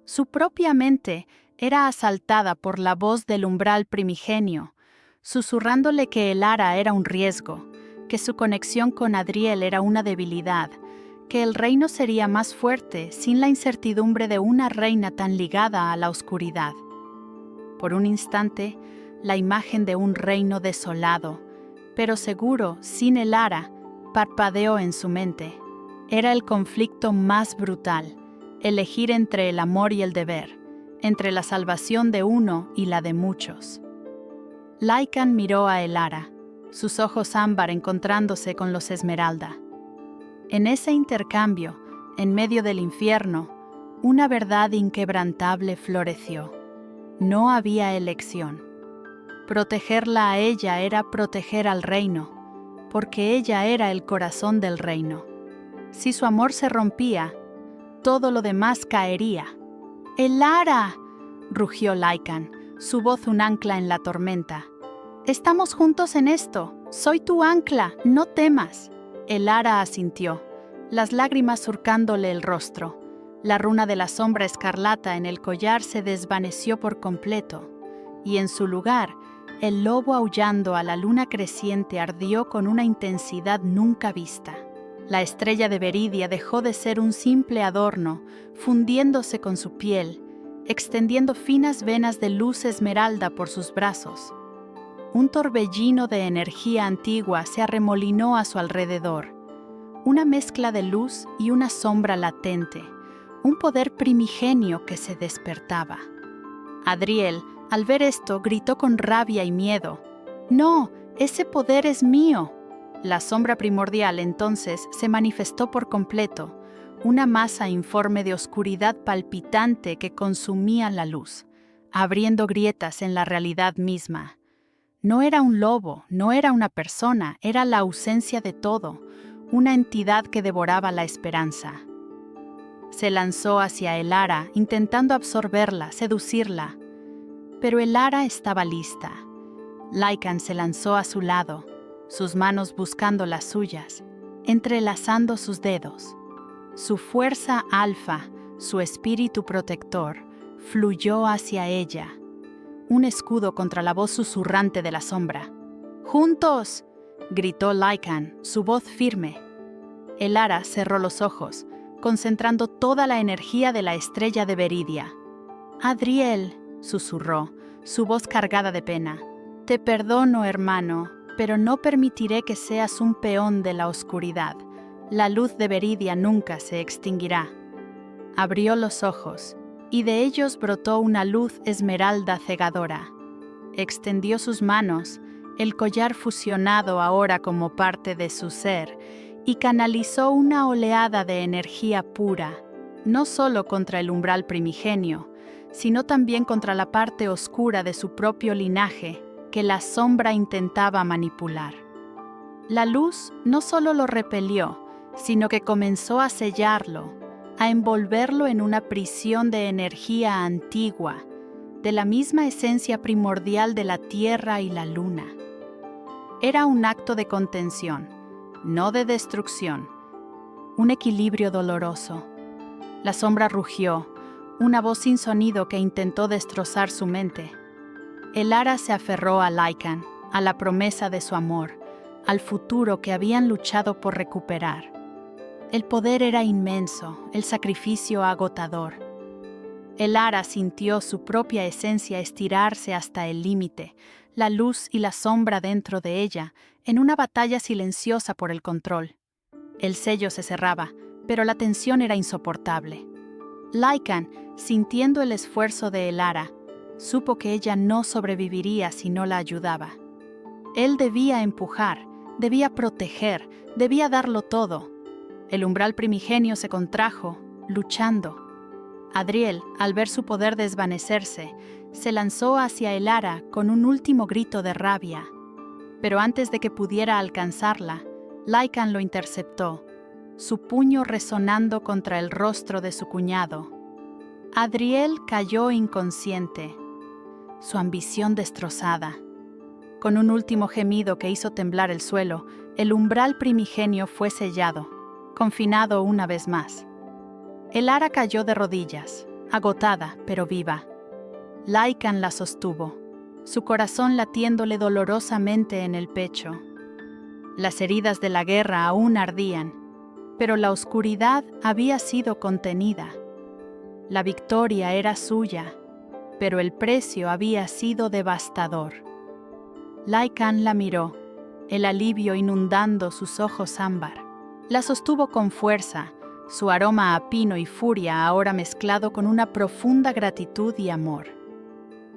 Su propia mente era asaltada por la voz del umbral primigenio, susurrándole que Elara era un riesgo, que su conexión con Adriel era una debilidad, que el reino sería más fuerte sin la incertidumbre de una reina tan ligada a la oscuridad. Por un instante, la imagen de un reino desolado, pero seguro, sin Elara, parpadeó en su mente. Era el conflicto más brutal, elegir entre el amor y el deber, entre la salvación de uno y la de muchos. Lycan miró a Elara, sus ojos ámbar encontrándose con los esmeralda. En ese intercambio, en medio del infierno, una verdad inquebrantable floreció. No había elección. Protegerla a ella era proteger al reino, porque ella era el corazón del reino. Si su amor se rompía, todo lo demás caería. ¡Elara!, rugió Lycan, su voz un ancla en la tormenta. «Estamos juntos en esto. Soy tu ancla, no temas». Elara asintió, las lágrimas surcándole el rostro. La runa de la sombra escarlata en el collar se desvaneció por completo, y en su lugar, el lobo aullando a la luna creciente ardió con una intensidad nunca vista. La estrella de Veridia dejó de ser un simple adorno, fundiéndose con su piel, extendiendo finas venas de luz esmeralda por sus brazos. Un torbellino de energía antigua se arremolinó a su alrededor, una mezcla de luz y una sombra latente, un poder primigenio que se despertaba. Adriel, al ver esto, gritó con rabia y miedo. «¡No! ¡Ese poder es mío!». La sombra primordial entonces se manifestó por completo, una masa informe de oscuridad palpitante que consumía la luz, abriendo grietas en la realidad misma. No era un lobo, no era una persona, era la ausencia de todo, una entidad que devoraba la esperanza. Se lanzó hacia Elara, intentando absorberla, seducirla. Pero Elara estaba lista. Lycan se lanzó a su lado, sus manos buscando las suyas, entrelazando sus dedos. Su fuerza alfa, su espíritu protector, fluyó hacia ella. Un escudo contra la voz susurrante de la sombra. «¡Juntos!», gritó Lycan, su voz firme. Elara cerró los ojos, concentrando toda la energía de la estrella de Veridia. «Adriel», susurró, su voz cargada de pena. «Te perdono, hermano, pero no permitiré que seas un peón de la oscuridad. La luz de Veridia nunca se extinguirá». Abrió los ojos, y de ellos brotó una luz esmeralda cegadora. Extendió sus manos, el collar fusionado ahora como parte de su ser, y canalizó una oleada de energía pura, no solo contra el umbral primigenio, sino también contra la parte oscura de su propio linaje, que la sombra intentaba manipular. La luz no solo lo repelió, sino que comenzó a sellarlo, a envolverlo en una prisión de energía antigua, de la misma esencia primordial de la tierra y la luna. Era un acto de contención, no de destrucción, un equilibrio doloroso. La sombra rugió, una voz sin sonido que intentó destrozar su mente. Elara se aferró a Lycan, a la promesa de su amor, al futuro que habían luchado por recuperar. El poder era inmenso, el sacrificio agotador. Elara sintió su propia esencia estirarse hasta el límite, la luz y la sombra dentro de ella, en una batalla silenciosa por el control. El sello se cerraba, pero la tensión era insoportable. Lycan, sintiendo el esfuerzo de Elara, supo que ella no sobreviviría si no la ayudaba. Él debía empujar, debía proteger, debía darlo todo. El umbral primigenio se contrajo, luchando. Adriel, al ver su poder desvanecerse, Se lanzó hacia Elara con un último grito de rabia, pero antes de que pudiera alcanzarla, Lycan lo interceptó, su puño resonando contra el rostro de su cuñado. Adriel cayó inconsciente, su ambición destrozada. Con un último gemido que hizo temblar el suelo, el umbral primigenio fue sellado, confinado una vez más. Elara cayó de rodillas, agotada pero viva. Lycan la sostuvo, su corazón latiéndole dolorosamente en el pecho. Las heridas de la guerra aún ardían, pero la oscuridad había sido contenida. La victoria era suya, pero el precio había sido devastador. Lycan la miró, el alivio inundando sus ojos ámbar. La sostuvo con fuerza, su aroma a pino y furia ahora mezclado con una profunda gratitud y amor.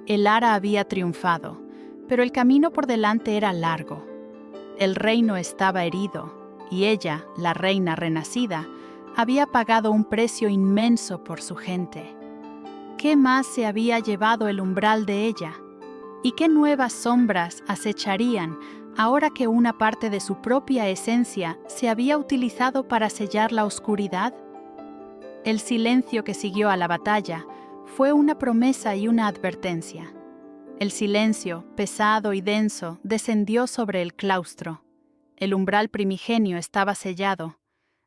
Elara había triunfado, pero el camino por delante era largo. El reino estaba herido, y ella, la reina renacida, había pagado un precio inmenso por su gente. ¿Qué más se había llevado el umbral de ella? ¿Y qué nuevas sombras acecharían ahora que una parte de su propia esencia se había utilizado para sellar la oscuridad? El silencio que siguió a la batalla fue una promesa y una advertencia. El silencio, pesado y denso, descendió sobre el claustro. El umbral primigenio estaba sellado.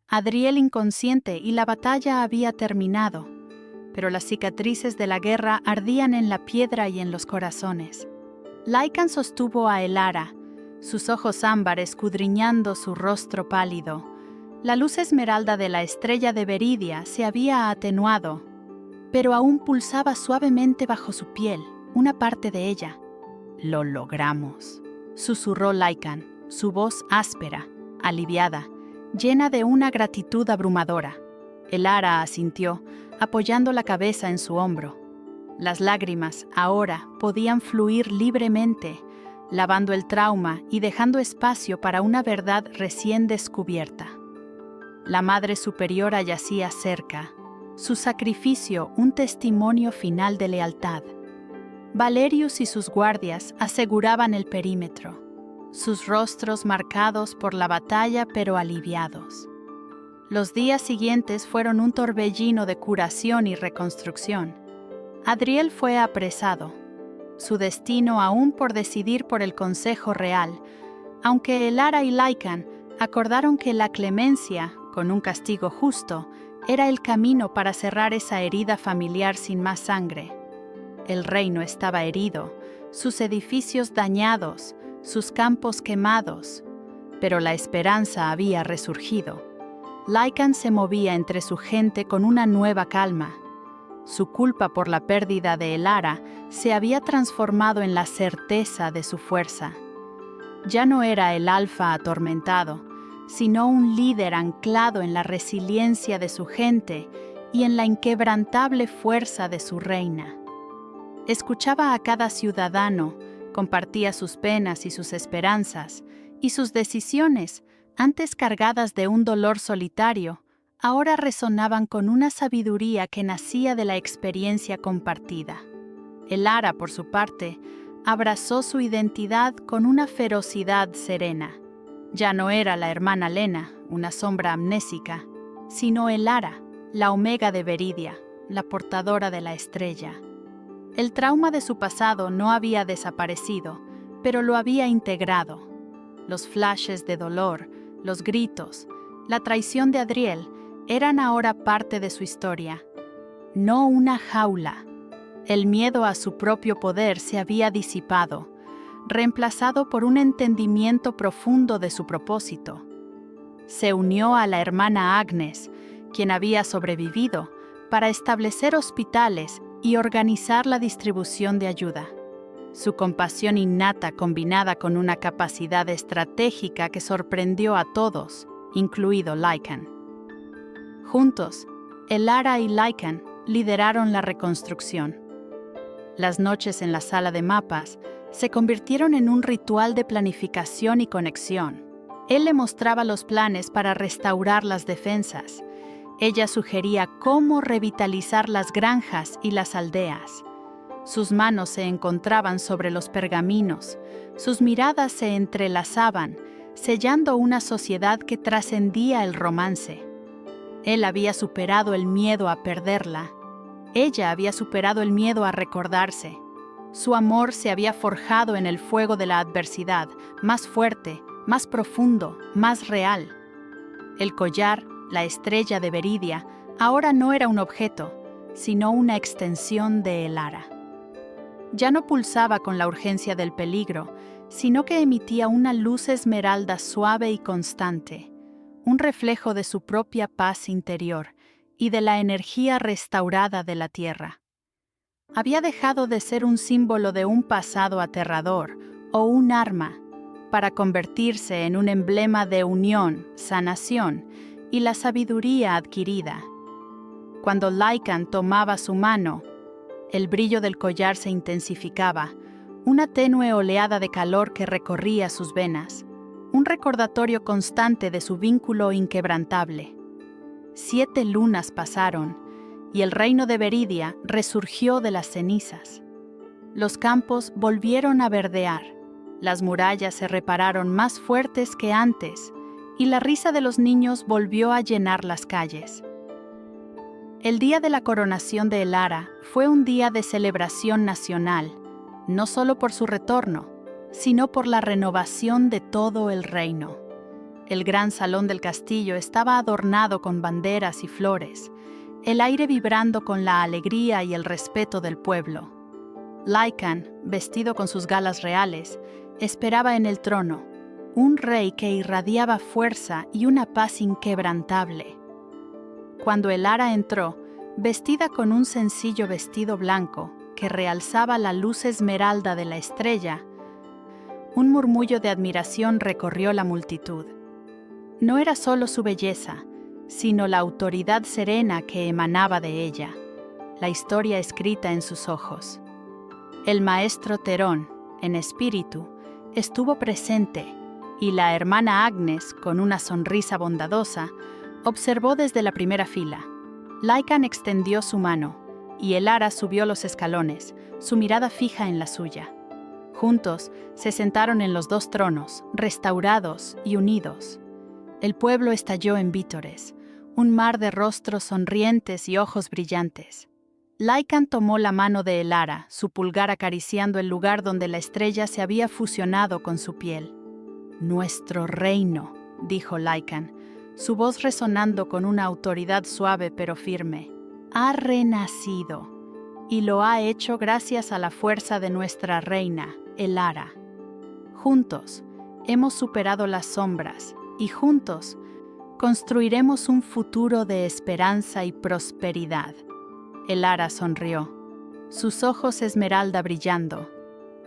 Adriel inconsciente y la batalla había terminado, pero las cicatrices de la guerra ardían en la piedra y en los corazones. Lycan sostuvo a Elara, sus ojos ámbar escudriñando su rostro pálido. La luz esmeralda de la estrella de Veridia se había atenuado, pero aún pulsaba suavemente bajo su piel, una parte de ella. «Lo logramos», susurró Lycan, su voz áspera, aliviada, llena de una gratitud abrumadora. Elara asintió, apoyando la cabeza en su hombro. Las lágrimas, ahora, podían fluir libremente, lavando el trauma y dejando espacio para una verdad recién descubierta. La Madre Superiora yacía cerca, su sacrificio un testimonio final de lealtad. Valerius y sus guardias aseguraban el perímetro, sus rostros marcados por la batalla pero aliviados. Los días siguientes fueron un torbellino de curación y reconstrucción. Adriel fue apresado, su destino aún por decidir por el Consejo Real, aunque Elara y Lycan acordaron que la clemencia, con un castigo justo, era el camino para cerrar esa herida familiar sin más sangre. El reino estaba herido, sus edificios dañados, sus campos quemados, pero la esperanza había resurgido. Lycan se movía entre su gente con una nueva calma. Su culpa por la pérdida de Elara se había transformado en la certeza de su fuerza. Ya no era el alfa atormentado, sino un líder anclado en la resiliencia de su gente y en la inquebrantable fuerza de su reina. Escuchaba a cada ciudadano, compartía sus penas y sus esperanzas, y sus decisiones, antes cargadas de un dolor solitario, ahora resonaban con una sabiduría que nacía de la experiencia compartida. Elara, por su parte, abrazó su identidad con una ferocidad serena. Ya no era la hermana Lena, una sombra amnésica, sino Elara, la Omega de Veridia, la portadora de la estrella. El trauma de su pasado no había desaparecido, pero lo había integrado. Los flashes de dolor, los gritos, la traición de Adriel eran ahora parte de su historia. No una jaula. El miedo a su propio poder se había disipado, reemplazado por un entendimiento profundo de su propósito. Se unió a la hermana Agnes, quien había sobrevivido, para establecer hospitales y organizar la distribución de ayuda. Su compasión innata combinada con una capacidad estratégica que sorprendió a todos, incluido Lycan. Juntos, Elara y Lycan lideraron la reconstrucción. Las noches en la sala de mapas se convirtieron en un ritual de planificación y conexión. Él le mostraba los planes para restaurar las defensas. Ella sugería cómo revitalizar las granjas y las aldeas. Sus manos se encontraban sobre los pergaminos, sus miradas se entrelazaban, sellando una sociedad que trascendía el romance. Él había superado el miedo a perderla. Ella había superado el miedo a recordarse. Su amor se había forjado en el fuego de la adversidad, más fuerte, más profundo, más real. El collar, la estrella de Veridia, ahora no era un objeto, sino una extensión de Elara. Ya no pulsaba con la urgencia del peligro, sino que emitía una luz esmeralda suave y constante, un reflejo de su propia paz interior y de la energía restaurada de la tierra. Había dejado de ser un símbolo de un pasado aterrador o un arma, para convertirse en un emblema de unión, sanación y la sabiduría adquirida. Cuando Lycan tomaba su mano, el brillo del collar se intensificaba, una tenue oleada de calor que recorría sus venas, un recordatorio constante de su vínculo inquebrantable. 7 lunas pasaron, y el reino de Veridia resurgió de las cenizas. Los campos volvieron a verdear, las murallas se repararon más fuertes que antes, y la risa de los niños volvió a llenar las calles. El día de la coronación de Elara fue un día de celebración nacional, no solo por su retorno, sino por la renovación de todo el reino. El gran salón del castillo estaba adornado con banderas y flores, el aire vibrando con la alegría y el respeto del pueblo. Lycan, vestido con sus galas reales, esperaba en el trono, un rey que irradiaba fuerza y una paz inquebrantable. Cuando Elara entró, vestida con un sencillo vestido blanco que realzaba la luz esmeralda de la estrella, un murmullo de admiración recorrió la multitud. No era solo su belleza, sino la autoridad serena que emanaba de ella, la historia escrita en sus ojos. El maestro Terón, en espíritu, estuvo presente, y la hermana Agnes, con una sonrisa bondadosa, observó desde la primera fila. Lycan extendió su mano, y Elara subió los escalones, su mirada fija en la suya. Juntos se sentaron en los 2 tronos, restaurados y unidos. El pueblo estalló en vítores, un mar de rostros sonrientes y ojos brillantes. Lycan tomó la mano de Elara, su pulgar acariciando el lugar donde la estrella se había fusionado con su piel. «Nuestro reino», dijo Lycan, su voz resonando con una autoridad suave pero firme, «ha renacido, y lo ha hecho gracias a la fuerza de nuestra reina, Elara. Juntos hemos superado las sombras, y juntos construiremos un futuro de esperanza y prosperidad». Elara sonrió, sus ojos esmeralda brillando.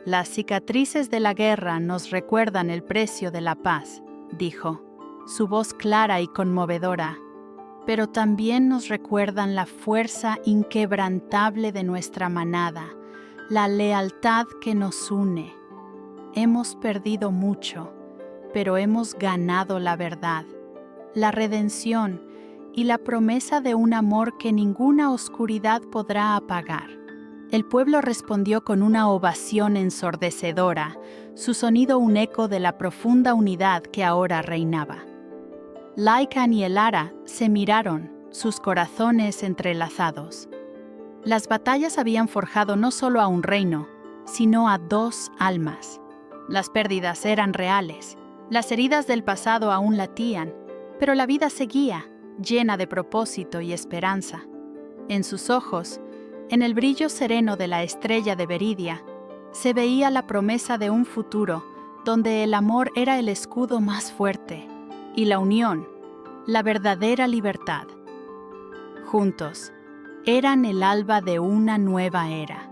«Las cicatrices de la guerra nos recuerdan el precio de la paz», dijo, su voz clara y conmovedora, «pero también nos recuerdan la fuerza inquebrantable de nuestra manada, la lealtad que nos une. Hemos perdido mucho, pero hemos ganado la verdad, la redención y la promesa de un amor que ninguna oscuridad podrá apagar». El pueblo respondió con una ovación ensordecedora, su sonido un eco de la profunda unidad que ahora reinaba. Lycan y Elara se miraron, sus corazones entrelazados. Las batallas habían forjado no solo a un reino, sino a 2 almas. Las pérdidas eran reales, las heridas del pasado aún latían, pero la vida seguía, llena de propósito y esperanza. En sus ojos, en el brillo sereno de la estrella de Veridia, se veía la promesa de un futuro donde el amor era el escudo más fuerte y la unión, la verdadera libertad. Juntos, eran el alba de una nueva era.